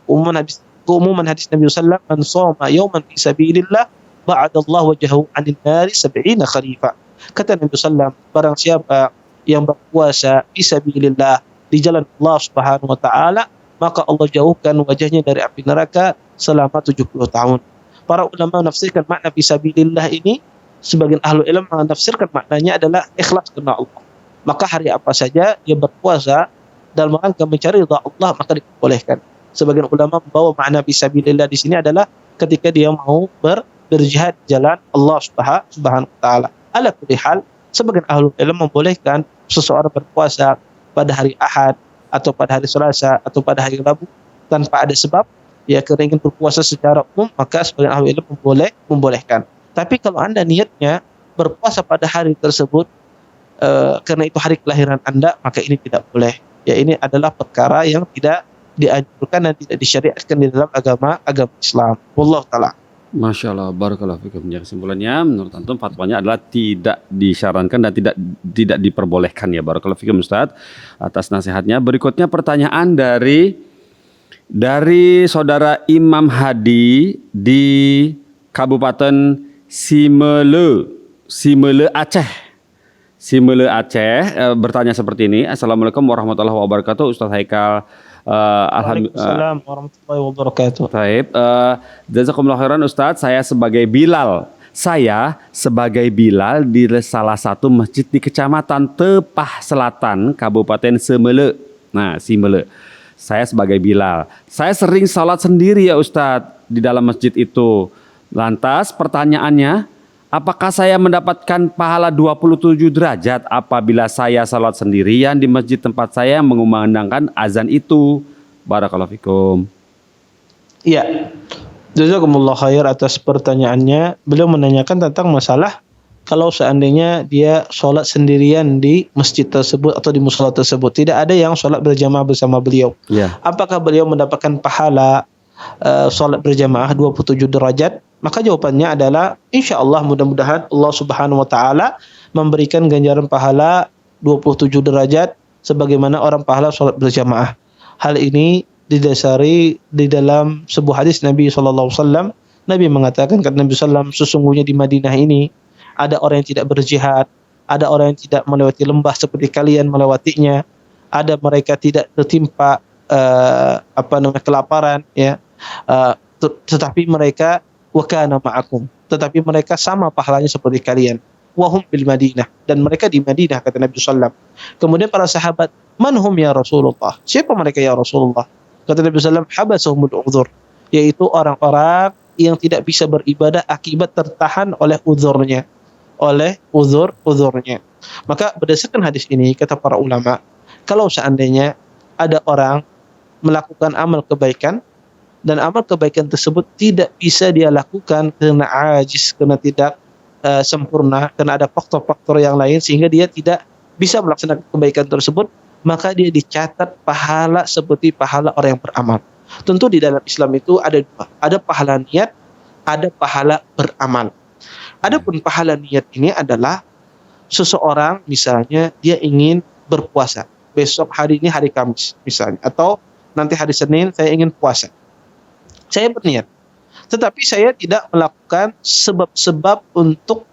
keumuman hadis Nabi sallallahu man shoma yawman fi sabilillah ba'adallahu wajhahu 'anil nari 70 kharifa. Kata Nabi sallallahu, barang siapa yang berpuasa fi sabilillah di jalan Allah Subhanahu wa taala, maka Allah jauhkan wajahnya dari api neraka selama 70 tahun. Para ulama menafsirkan makna fi sabilillah ini, sebagian ahlu ilmu menafsirkan maknanya adalah ikhlas karena Allah. Maka hari apa saja dia berpuasa dalam rangka mencari ridha Allah, maka dibolehkan. Sebagian ulama membawa makna fisabilillah di sini adalah ketika dia mau berjihad di jalan Allah Subhanahu wa taala. Ala kulli hal, sebagian ahlul ilm membolehkan seseorang berpuasa pada hari Ahad atau pada hari Selasa atau pada hari Rabu tanpa ada sebab, ya karena ingin berpuasa secara umum, maka sebagian ahlul ilm membolehkan. Tapi kalau Anda niatnya berpuasa pada hari tersebut karena itu hari kelahiran Anda, maka ini tidak boleh. Ya, ini adalah perkara yang tidak dianjurkan dan tidak disyariatkan di dalam agama Islam. Wallahu taala. Masya Allah, barakallahu fikum. Ya, kesimpulannya menurut antum fatwanya adalah tidak disarankan dan tidak diperbolehkan ya. Barakallahu fikum Ustaz atas nasihatnya. Berikutnya pertanyaan dari saudara Imam Hadi di Kabupaten Simele Aceh. Bertanya seperti ini. Assalamualaikum warahmatullahi wabarakatuh. Ustaz Haikal. Waalaikumsalam warahmatullahi wabarakatuh. Baik, jazakumullah khairan Ustaz. Saya sebagai Bilal di salah satu masjid di Kecamatan Tepah Selatan, Kabupaten Simele. Nah, Simele. Saya sebagai Bilal. Saya sering salat sendiri ya Ustaz di dalam masjid itu. Lantas pertanyaannya, apakah saya mendapatkan pahala 27 derajat apabila saya salat sendirian di masjid tempat saya mengumandangkan azan itu? Barakallahu fikum. Iya. Jazakumullah khair atas pertanyaannya. Beliau menanyakan tentang masalah kalau seandainya dia sholat sendirian di masjid tersebut atau di mushola tersebut, tidak ada yang sholat berjamaah bersama beliau. Ya. Apakah beliau mendapatkan pahala sholat berjamaah 27 derajat? Maka jawabannya adalah insya Allah, mudah-mudahan Allah Subhanahu wa taala memberikan ganjaran pahala 27 derajat sebagaimana orang pahala sholat berjamaah. Hal ini didasari di dalam sebuah hadis Nabi SAW. Nabi mengatakan, kata Nabi SAW, sesungguhnya di Madinah ini ada orang yang tidak berjihad, ada orang yang tidak melewati lembah seperti kalian melewatinya, ada mereka tidak tertimpa kelaparan, ya, tetapi mereka wakana ma'akum, tetapi mereka sama pahalanya seperti kalian. Wahum bil Madinah, dan mereka di Madinah, kata Nabi SAW. Kemudian para sahabat, manhum ya Rasulullah, siapa mereka ya Rasulullah? Kata Nabi SAW, habasahumul udhur, yaitu orang-orang yang tidak bisa beribadah akibat tertahan oleh uzurnya, uzurnya. Maka berdasarkan hadis ini, kata para ulama, kalau seandainya ada orang melakukan amal kebaikan dan amal kebaikan tersebut tidak bisa dia lakukan karena ajis, karena tidak sempurna, karena ada faktor-faktor yang lain sehingga dia tidak bisa melaksanakan kebaikan tersebut, maka dia dicatat pahala seperti pahala orang yang beramal. Tentu di dalam Islam itu ada dua, ada pahala niat, ada pahala beramal. Adapun pahala niat ini adalah seseorang misalnya dia ingin berpuasa, besok hari ini hari Kamis misalnya, atau nanti hari Senin saya ingin puasa. Saya berniat, tetapi saya tidak melakukan sebab-sebab untuk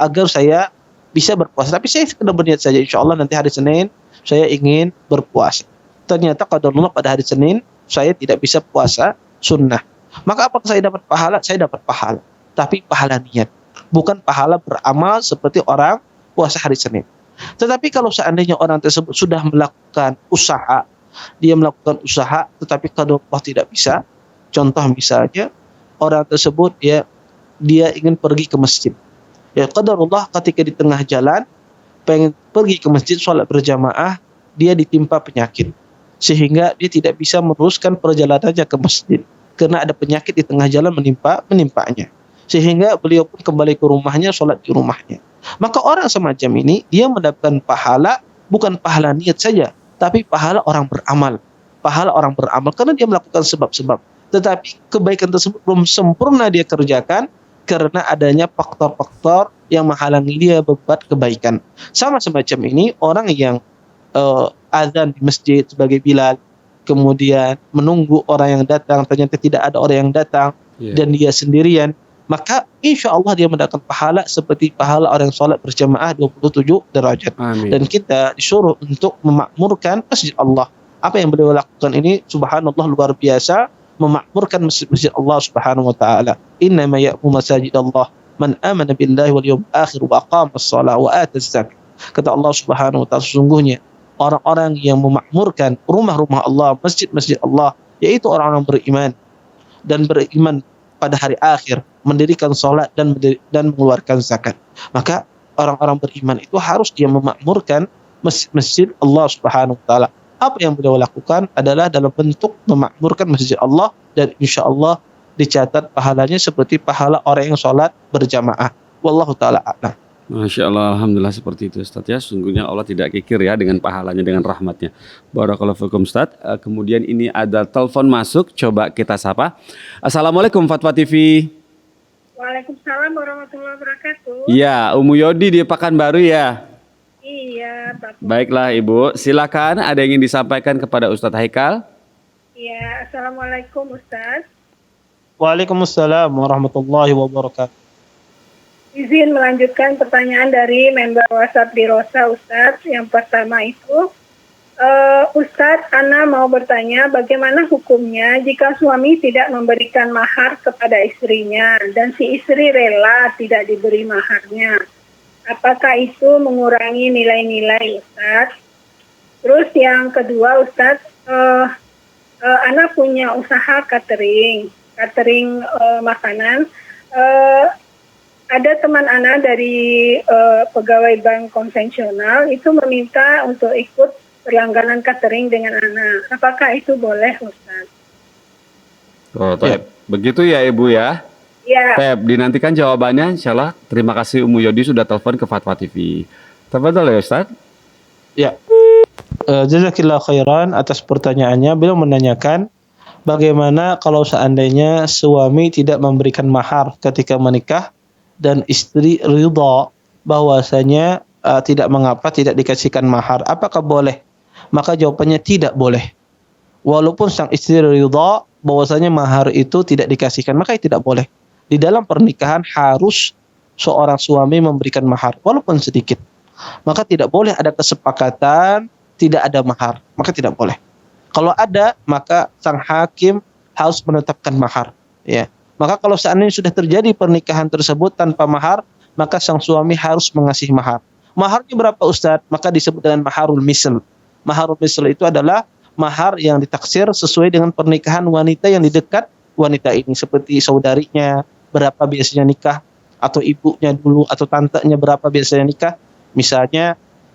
agar saya bisa berpuasa. Tapi saya sekedar berniat saja, insya Allah nanti hari Senin saya ingin berpuasa. Ternyata qadarullah pada hari Senin saya tidak bisa puasa sunnah. Maka apakah saya dapat pahala? Saya dapat pahala, tapi pahala niat, bukan pahala beramal seperti orang puasa hari Senin. Tetapi kalau seandainya orang tersebut sudah melakukan usaha, dia melakukan usaha tetapi qadarullah tidak bisa. Contoh misalnya orang tersebut dia ingin pergi ke masjid. Ya qadarullah ketika di tengah jalan pengen pergi ke masjid sholat berjamaah, dia ditimpa penyakit sehingga dia tidak bisa meneruskan perjalanannya ke masjid karena ada penyakit di tengah jalan menimpanya. Sehingga beliau pun kembali ke rumahnya, sholat di rumahnya. Maka orang semacam ini dia mendapatkan pahala, bukan pahala niat saja, tapi pahala orang beramal. Pahala orang beramal karena dia melakukan sebab-sebab. Tetapi kebaikan tersebut belum sempurna dia kerjakan karena adanya faktor-faktor yang menghalangi dia berbuat kebaikan. Sama semacam ini orang yang azan di masjid sebagai Bilal, kemudian menunggu orang yang datang, ternyata tidak ada orang yang datang, dan dia sendirian, maka insya Allah dia mendapatkan pahala seperti pahala orang yang sholat berjamaah 27 derajat. Amin. Dan kita disuruh untuk memakmurkan masjid Allah. Apa yang beliau lakukan ini subhanallah luar biasa, memakmurkan masjid Allah Subhanahu wa taala. Innama ya'muru masajid Allah man amana billahi wal yawmil akhir wa aqama as-shalah wa ata az-zakah. Kata Allah Subhanahu wa taala, sesungguhnya orang-orang yang memakmurkan rumah-rumah Allah, masjid-masjid Allah yaitu orang-orang beriman dan beriman pada hari akhir, mendirikan sholat dan mengeluarkan zakat. Maka orang-orang beriman itu harus dia memakmurkan masjid Allah Subhanahu wa taala. Apa yang beliau lakukan adalah dalam bentuk memakmurkan masjid Allah, dan insya Allah dicatat pahalanya seperti pahala orang yang sholat berjamaah. Wallahu taala a'lam. Masya Allah, alhamdulillah seperti itu Ustadz ya. Sungguhnya Allah tidak kikir ya dengan pahalanya, dengan rahmatnya. Barakallahu fikum Ustadz. Kemudian ini ada telepon masuk, coba kita sapa. Assalamualaikum Fatwa TV. Waalaikumsalam warahmatullahi wabarakatuh. Iya, Umu Yodi di Pekanbaru ya. Iya, Bapak. Baiklah Ibu, silakan ada yang ingin disampaikan kepada Ustadz Haikal. Iya, Assalamualaikum Ustaz. Waalaikumsalam warahmatullahi wabarakatuh. Izin melanjutkan pertanyaan dari member WhatsApp di Rosa, Ustaz. Yang pertama itu, Ustaz, Ana mau bertanya bagaimana hukumnya jika suami tidak memberikan mahar kepada istrinya dan si istri rela tidak diberi maharnya. Apakah itu mengurangi nilai-nilai, Ustaz? Terus yang kedua, Ustaz, Ana punya usaha catering makanan. Ada teman Ana dari pegawai bank konvensional itu meminta untuk ikut berlangganan catering dengan Ana. Apakah itu boleh, Ustaz? Oh, begitu ya Ibu ya. Ya. Dinantikan jawabannya insya Allah. Terima kasih Umu Yodi sudah telepon ke Fatwa TV. Tafadhol ya Ustaz. Ya. Jazakillah khairan atas pertanyaannya. Beliau menanyakan bagaimana kalau seandainya suami tidak memberikan mahar ketika menikah dan istri ridha bahwasanya tidak mengapa tidak dikasihkan mahar, apakah boleh? Maka jawabannya tidak boleh. Walaupun sang istri ridha bahwasanya mahar itu tidak dikasihkan, maka tidak boleh. Di dalam pernikahan harus seorang suami memberikan mahar walaupun sedikit. Maka tidak boleh ada kesepakatan tidak ada mahar, maka tidak boleh. Kalau ada, maka sang hakim harus menetapkan mahar, ya. Maka kalau seandainya sudah terjadi pernikahan tersebut tanpa mahar, maka sang suami harus mengasih mahar. Maharnya berapa Ustadz? Maka disebut dengan maharul misl. Maharul misl itu adalah mahar yang ditaksir sesuai dengan pernikahan wanita yang di dekat wanita ini. Seperti saudarinya, berapa biasanya nikah, atau ibunya dulu, atau tantenya berapa biasanya nikah. Misalnya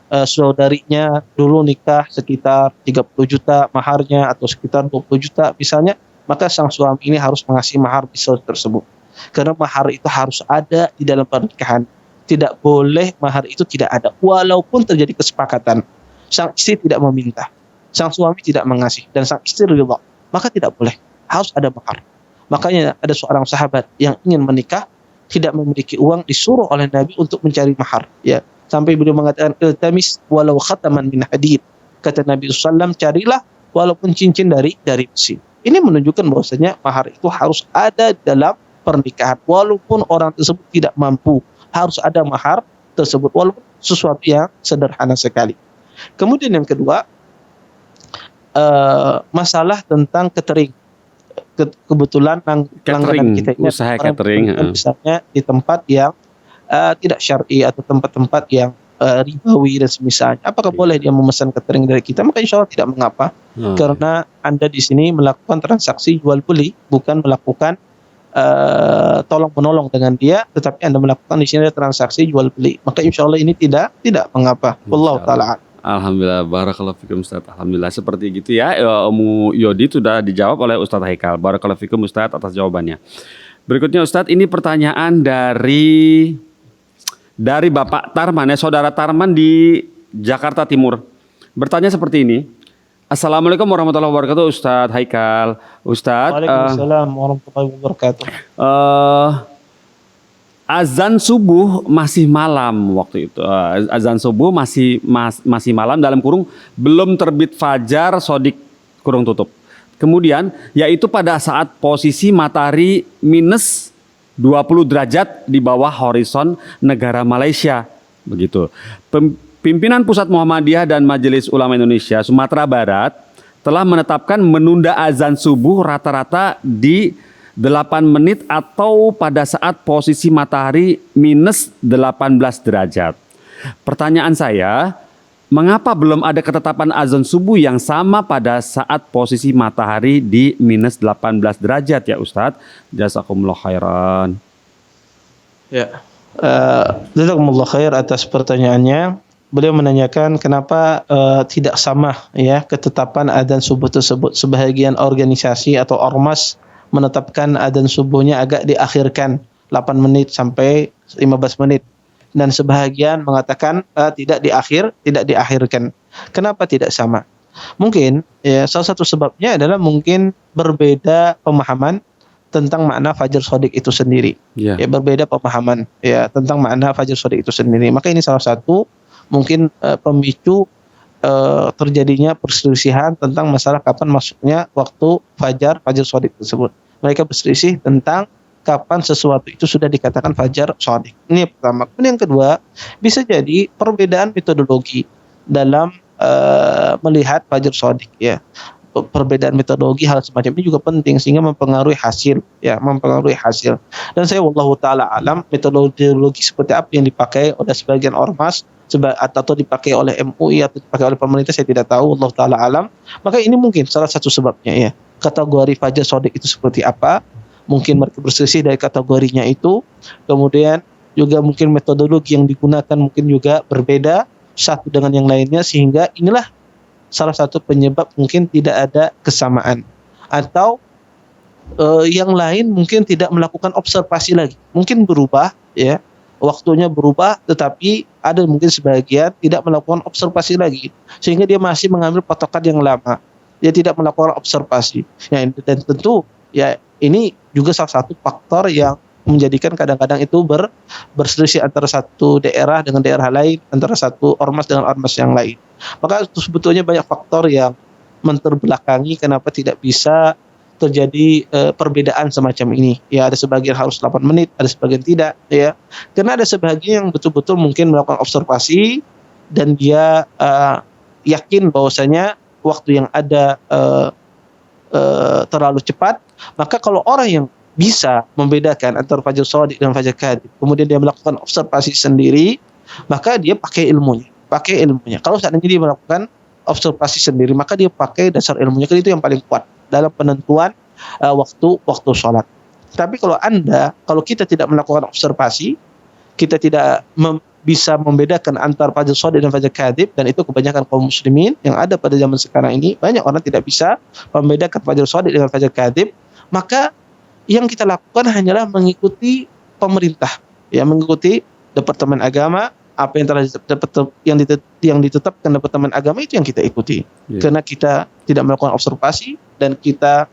saudarinya dulu nikah sekitar 30 juta maharnya, atau sekitar 20 juta misalnya, maka sang suami ini harus mengasih mahar misal tersebut. Karena mahar itu harus ada di dalam pernikahan. Tidak boleh mahar itu tidak ada. Walaupun terjadi kesepakatan. Sang istri tidak meminta, sang suami tidak mengasih, dan sang istri ridha, maka tidak boleh. Harus ada mahar. Makanya ada seorang sahabat yang ingin menikah, tidak memiliki uang, disuruh oleh Nabi untuk mencari mahar. Ya, sampai beliau mengatakan, iltamis walau khataman min hadid. Kata Nabi SAW, carilah walaupun cincin dari besi. Ini menunjukkan bahwasanya mahar itu harus ada dalam pernikahan. Walaupun orang tersebut tidak mampu, harus ada mahar tersebut. Walaupun sesuatu yang sederhana sekali. Kemudian yang kedua, masalah tentang catering. Kebetulan langganan kita ini usaha catering, misalnya di tempat yang tidak syar'i atau tempat-tempat yang ribawi dan semisalnya. Apakah boleh dia memesan catering dari kita? Maka insya Allah tidak mengapa. Karena Anda di sini melakukan transaksi jual beli, bukan melakukan tolong menolong dengan dia, tetapi Anda melakukan di sini transaksi jual beli. Maka insya Allah ini tidak mengapa. Wallahu taala. Alhamdulillah, barakallahu fikum Ustaz. Alhamdulillah seperti gitu ya. Umu Yodi sudah dijawab oleh Ustaz Haikal. Barakallahu fikum Ustaz atas jawabannya. Berikutnya Ustaz, ini pertanyaan dari Bapak Tarman, ya, Saudara Tarman di Jakarta Timur. Bertanya seperti ini. Assalamualaikum warahmatullahi wabarakatuh Ustadz Haikal. Ustadz. Waalaikumsalam warahmatullahi wabarakatuh. Azan subuh masih malam waktu itu. Azan subuh masih malam dalam kurung belum terbit fajar sodik kurung tutup. Kemudian yaitu pada saat posisi matahari minus 20 derajat di bawah horizon negara Malaysia. Begitu. Pimpinan Pusat Muhammadiyah dan Majelis Ulama Indonesia Sumatera Barat telah menetapkan menunda azan subuh rata-rata di 8 menit atau pada saat posisi matahari minus 18 derajat. Pertanyaan saya, Mengapa belum ada ketetapan azan subuh yang sama pada saat posisi matahari di minus 18 derajat ya Ustadz? Jazakumullah khairan. Ya, jazakumullah khair atas pertanyaannya. Beliau menanyakan kenapa tidak sama ya ketetapan adzan subuh tersebut. Sebahagian organisasi atau ormas menetapkan adzan subuhnya agak diakhirkan 8 menit sampai 15 menit. Dan sebahagian mengatakan tidak diakhirkan. Kenapa tidak sama? Mungkin ya salah satu sebabnya adalah mungkin berbeda pemahaman tentang makna Fajr Shadiq itu sendiri. Ya, berbeda pemahaman ya tentang makna Fajr Shadiq itu sendiri. Maka ini salah satu mungkin pemicu terjadinya perselisihan tentang masalah kapan masuknya waktu Fajr Shadiq tersebut. Mereka berselisih tentang kapan sesuatu itu sudah dikatakan Fajar Shadiq. Ini yang pertama. Kemudian yang kedua, bisa jadi perbedaan metodologi dalam melihat Fajar Shadiq ya. Perbedaan metodologi hal semacam ini juga penting sehingga mempengaruhi hasil ya, mempengaruhi hasil. Dan saya wallahu taala alam metodologi seperti apa yang dipakai oleh sebagian ormas atau dipakai oleh MUI atau dipakai oleh pemerintah saya tidak tahu, wallahu taala alam. Maka ini mungkin salah satu sebabnya ya. Kategori Fajar Shadiq itu seperti apa? Mungkin mereka berselisih dari kategorinya itu, kemudian juga mungkin metodologi yang digunakan mungkin juga berbeda satu dengan yang lainnya, sehingga inilah salah satu penyebab mungkin tidak ada kesamaan. Atau yang lain mungkin tidak melakukan observasi lagi, mungkin berubah ya, waktunya berubah, tetapi ada mungkin sebagian tidak melakukan observasi lagi, sehingga dia masih mengambil patokan yang lama, dia tidak melakukan observasi ya, dan tentu ya ini juga salah satu faktor yang menjadikan kadang-kadang itu berselisih antara satu daerah dengan daerah lain, antara satu ormas dengan ormas yang lain. Maka itu sebetulnya banyak faktor yang menterbelakangi kenapa tidak bisa terjadi perbedaan semacam ini. Ya, ada sebagian harus 8 menit, ada sebagian tidak ya. Karena ada sebagian yang betul-betul mungkin melakukan observasi dan dia yakin bahwasanya waktu yang ada terlalu cepat. Maka kalau orang yang bisa membedakan antara Fajr Shadiq dan Fajr Kadhib, kemudian dia melakukan observasi sendiri, maka dia pakai ilmunya. Kalau seandainya dia melakukan observasi sendiri, maka dia pakai dasar ilmunya. Karena itu yang paling kuat dalam penentuan waktu sholat. Tapi kalau kita tidak melakukan observasi, kita tidak bisa membedakan antara Fajr Shadiq dan Fajr Kadhib, dan itu kebanyakan kaum muslimin yang ada pada zaman sekarang ini, banyak orang tidak bisa membedakan Fajr Shadiq dengan Fajr Kadhib. Maka yang kita lakukan hanyalah mengikuti pemerintah, ya, mengikuti Departemen Agama, apa yang telah yang ditetapkan Departemen Agama itu yang kita ikuti. Karena kita tidak melakukan observasi dan kita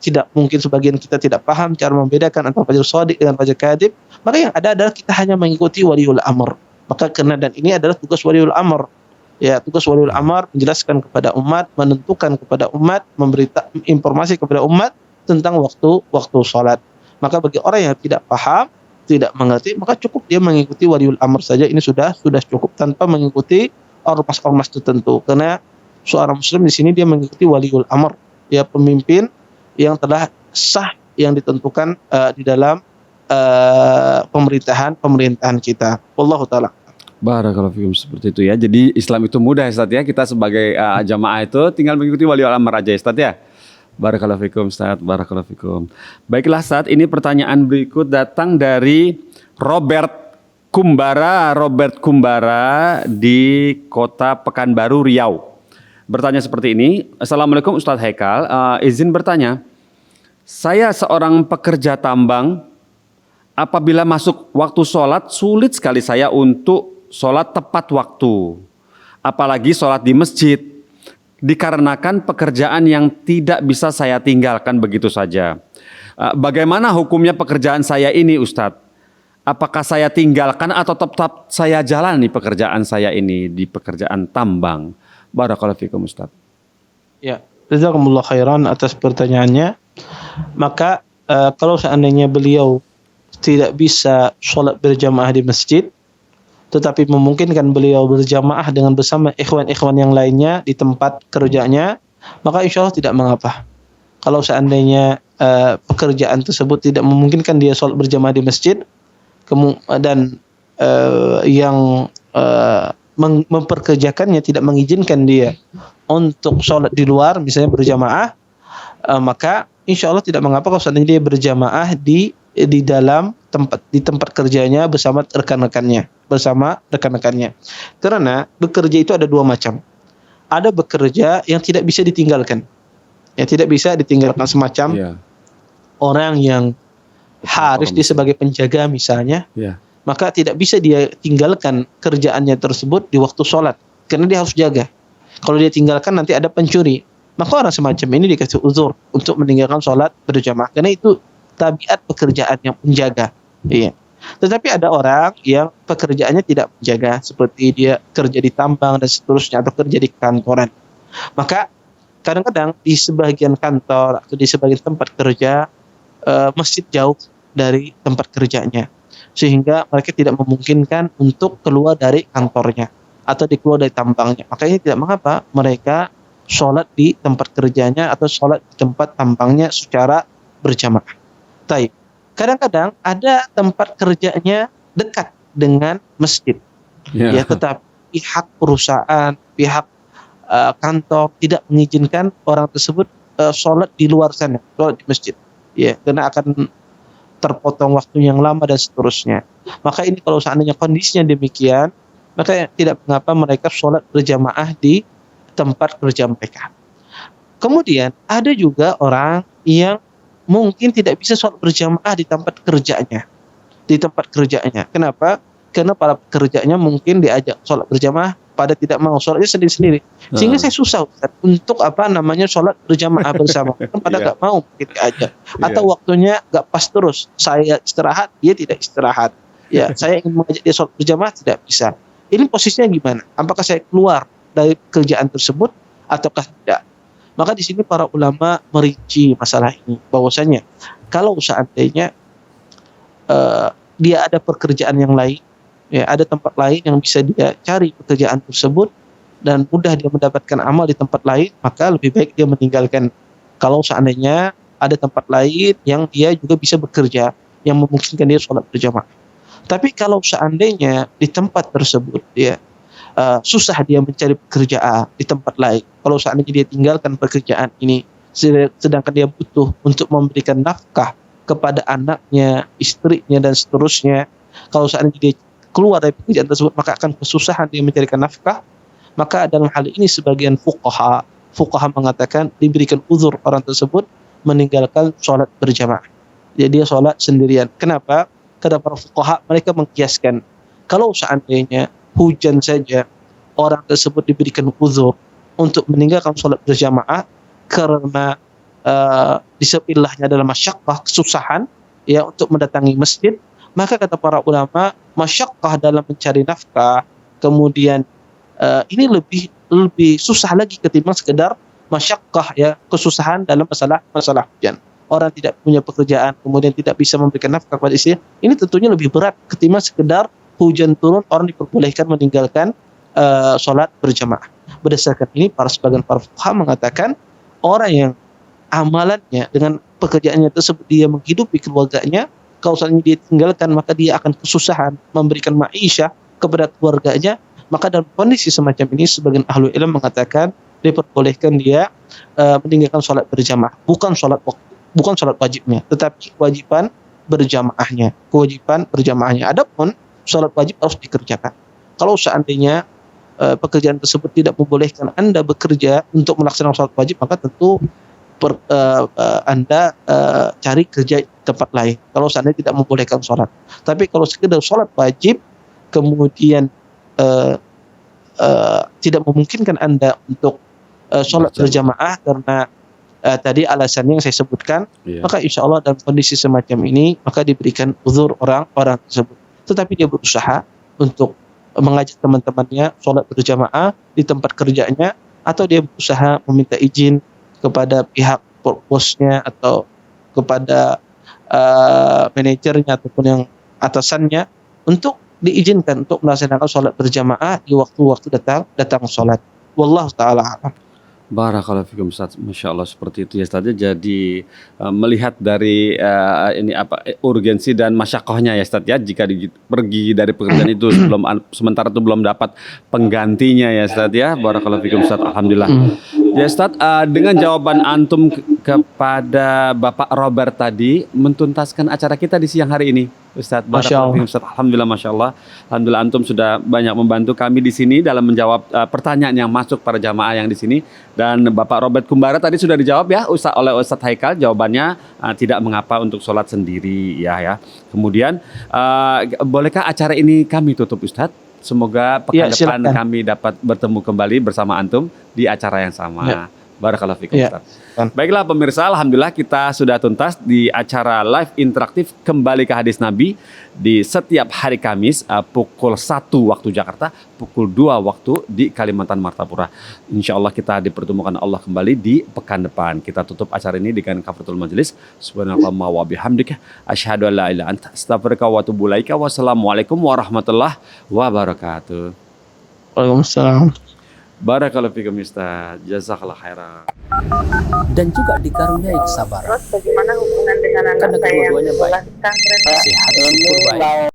tidak mungkin sebagian kita tidak paham cara membedakan antara Fajr Shadiq dengan Fajr Kadhib, maka yang ada adalah kita hanya mengikuti waliul amr. Maka dan ini adalah tugas waliul amr. Ya, tugas waliul amr menjelaskan kepada umat, menentukan kepada umat, memberikan informasi kepada umat tentang waktu sholat. Maka bagi orang yang tidak paham, tidak mengerti, maka cukup dia mengikuti waliul amr saja. Ini sudah cukup tanpa mengikuti ormas-ormas tertentu. Karena seorang muslim di sini dia mengikuti waliul amr, ya, pemimpin yang telah sah yang ditentukan di dalam pemerintahan kita. Wallahu taala. Barakallahu fikum, seperti itu ya. Jadi Islam itu mudah ya Ustaz ya. Kita sebagai jamaah itu tinggal mengikuti waliul amr aja ya Ustaz ya. Barakallahu fikum Ustaz, barakallahu fikum. Baiklah Ustaz, ini pertanyaan berikut datang dari Robert Kumbara di Kota Pekanbaru, Riau. Bertanya seperti ini. Assalamualaikum Ustaz Haikal, izin bertanya. Saya seorang pekerja tambang. Apabila masuk waktu sholat, sulit sekali saya untuk sholat tepat waktu, apalagi sholat di masjid, dikarenakan pekerjaan yang tidak bisa saya tinggalkan begitu saja. Bagaimana hukumnya pekerjaan saya ini Ustadz? Apakah saya tinggalkan atau tetap saya jalani pekerjaan saya ini di pekerjaan tambang? Barakallahu fikum Ustadz. Ya, jazakumullah khairan atas pertanyaannya. Maka kalau seandainya beliau tidak bisa sholat berjamaah di masjid, tetapi memungkinkan beliau berjamaah dengan bersama ikhwan-ikhwan yang lainnya di tempat kerjanya, maka insya Allah tidak mengapa. Kalau seandainya pekerjaan tersebut tidak memungkinkan dia sholat berjamaah di masjid, dan yang memperkerjakannya, tidak mengizinkan dia untuk sholat di luar, misalnya berjamaah, maka insya Allah tidak mengapa kalau seandainya dia berjamaah di dalam tempat kerjanya bersama rekan-rekannya. Karena bekerja itu ada dua macam. Ada bekerja yang tidak bisa ditinggalkan. Semacam orang yang harus dia sebagai penjaga misalnya. Maka tidak bisa dia tinggalkan kerjaannya tersebut di waktu sholat, karena dia harus jaga. Kalau dia tinggalkan nanti ada pencuri. Maka orang semacam ini dikasih uzur untuk meninggalkan sholat berjamaah, karena itu tabiat pekerjaan yang menjaga. Iya. Tetapi ada orang yang pekerjaannya tidak menjaga, seperti dia kerja di tambang dan seterusnya, atau kerja di kantoran. Maka kadang-kadang di sebagian kantor atau di sebagian tempat kerja, masjid jauh dari tempat kerjanya, sehingga mereka tidak memungkinkan untuk keluar dari kantornya atau keluar dari tambangnya. Maka ini tidak mengapa mereka sholat di tempat kerjanya atau sholat di tempat tambangnya secara berjamaah. Taib. Kadang-kadang ada tempat kerjanya dekat dengan masjid, ya, tetapi pihak perusahaan, pihak kantor tidak mengizinkan orang tersebut sholat di luar sana, sholat di masjid, ya, karena akan terpotong waktu yang lama dan seterusnya. Maka ini kalau seandainya kondisinya demikian, maka tidak mengapa mereka sholat berjamaah di tempat kerja mereka. Kemudian ada juga orang yang mungkin tidak bisa sholat berjamaah di tempat kerjanya. Kenapa? Karena para pekerjanya mungkin diajak sholat berjamaah, pada tidak mau, sholatnya sendiri-sendiri. Sehingga saya susah, Ustaz, untuk sholat berjamaah bersama. Pada nggak mau mungkin diajak. Atau waktunya nggak pas terus. Saya istirahat, dia tidak istirahat. Ya, saya ingin mengajak dia sholat berjamaah, tidak bisa. Ini posisinya gimana? Apakah saya keluar dari pekerjaan tersebut ataukah tidak? Maka di sini para ulama merinci masalah ini, bahwasanya kalau seandainya dia ada pekerjaan yang lain, ya, ada tempat lain yang bisa dia cari pekerjaan tersebut dan mudah dia mendapatkan amal di tempat lain, maka lebih baik dia meninggalkan. Kalau seandainya ada tempat lain yang dia juga bisa bekerja, yang memungkinkan dia sholat berjamaah. Tapi kalau seandainya di tempat tersebut dia susah dia mencari pekerjaan di tempat lain, kalau seandainya dia tinggalkan pekerjaan ini, sedangkan dia butuh untuk memberikan nafkah kepada anaknya, istrinya dan seterusnya, kalau seandainya dia keluar dari pekerjaan tersebut, maka akan kesusahan dia mencarikan nafkah. Maka dalam hal ini sebagian fuqaha mengatakan diberikan uzur orang tersebut meninggalkan sholat berjamaah. Jadi dia sholat sendirian. Kenapa? Karena para fuqaha mereka mengkiaskan, kalau seandainya hujan saja orang tersebut diberikan uzur untuk meninggalkan sholat berjamaah karena disebutnya adalah masyaqqah, kesusahan, ya, untuk mendatangi masjid, maka kata para ulama masyaqqah dalam mencari nafkah, kemudian ini lebih susah lagi ketimbang sekedar masyaqqah, ya, kesusahan dalam masalah hujan. Orang tidak punya pekerjaan kemudian tidak bisa memberikan nafkah kepada istri, ini tentunya lebih berat ketimbang sekedar hujan turun orang diperbolehkan meninggalkan sholat berjamaah. Berdasarkan ini sebagian para fuqaha mengatakan orang yang amalannya dengan pekerjaannya tersebut dia menghidupi keluarganya, kalau seandainya dia tinggalkan maka dia akan kesusahan memberikan ma'isyah kepada keluarganya. Maka dalam kondisi semacam ini sebagian ahli ilmu mengatakan diperbolehkan dia meninggalkan sholat berjamaah, bukan sholat wajibnya, tetapi kewajiban berjamaahnya. Adapun sholat wajib harus dikerjakan. Kalau seandainya pekerjaan tersebut tidak membolehkan Anda bekerja untuk melaksanakan sholat wajib, maka tentu Anda cari kerja di tempat lain. Kalau seandainya tidak membolehkan sholat. Tapi kalau sekedar sholat wajib, kemudian tidak memungkinkan Anda untuk sholat berjamaah karena tadi alasannya yang saya sebutkan, maka insya Allah dalam kondisi semacam ini maka diberikan uzur orang-orang tersebut. Tetapi dia berusaha untuk mengajak teman-temannya sholat berjamaah di tempat kerjanya, atau dia berusaha meminta izin kepada pihak bosnya atau kepada manajernya ataupun yang atasannya untuk diizinkan untuk melaksanakan sholat berjamaah di waktu-waktu datang sholat. Wallahu ta'ala a'lam. Barakallahu fikum Ustaz. Masya Allah seperti itu ya Ustaz. Jadi melihat dari ini apa urgensi dan masyakohnya ya Ustaz ya. Jika pergi dari pekerjaan itu sementara itu belum dapat penggantinya ya Ustaz ya. Barakallahu fikum Ustaz. Alhamdulillah. Ya Ustaz, dengan jawaban antum kepada Bapak Robert tadi mentuntaskan acara kita di siang hari ini. Ustaz, barakallahu fikum Ustaz. Alhamdulillah, masya Allah. Alhamdulillah antum sudah banyak membantu kami di sini dalam menjawab pertanyaan yang masuk para jamaah yang di sini. Dan Bapak Robert Kumbara tadi sudah dijawab ya oleh Ustaz Haikal. Jawabannya tidak mengapa untuk sholat sendiri ya. Kemudian bolehkah acara ini kami tutup Ustaz? Semoga pekan depan kami dapat bertemu kembali bersama antum di acara yang sama. Barakallahu fikum Ustaz. Baiklah pemirsa, alhamdulillah kita sudah tuntas di acara live interaktif Kembali ke Hadis Nabi di setiap hari Kamis pukul 1 waktu Jakarta, pukul 2 waktu di Kalimantan Martapura. Insya Allah kita dipertemukan Allah kembali di pekan depan. Kita tutup acara ini dengan kafaratul majelis. Subhanallah wa bihamdika asyhadu an la ilaha illa anta astaghfiruka wa atubu ilaika. Wassalamualaikum warahmatullahi wabarakatuh. Waalaikumsalam. Barakallahu fikum Ustaz. Jazakallah khairan. Dan juga dikaruniai kesabaran. Terus bagaimana hubungan dengan anak Karena saya yang kedua-duanya baik. sekolah pesantren? Sehat, syukur baik.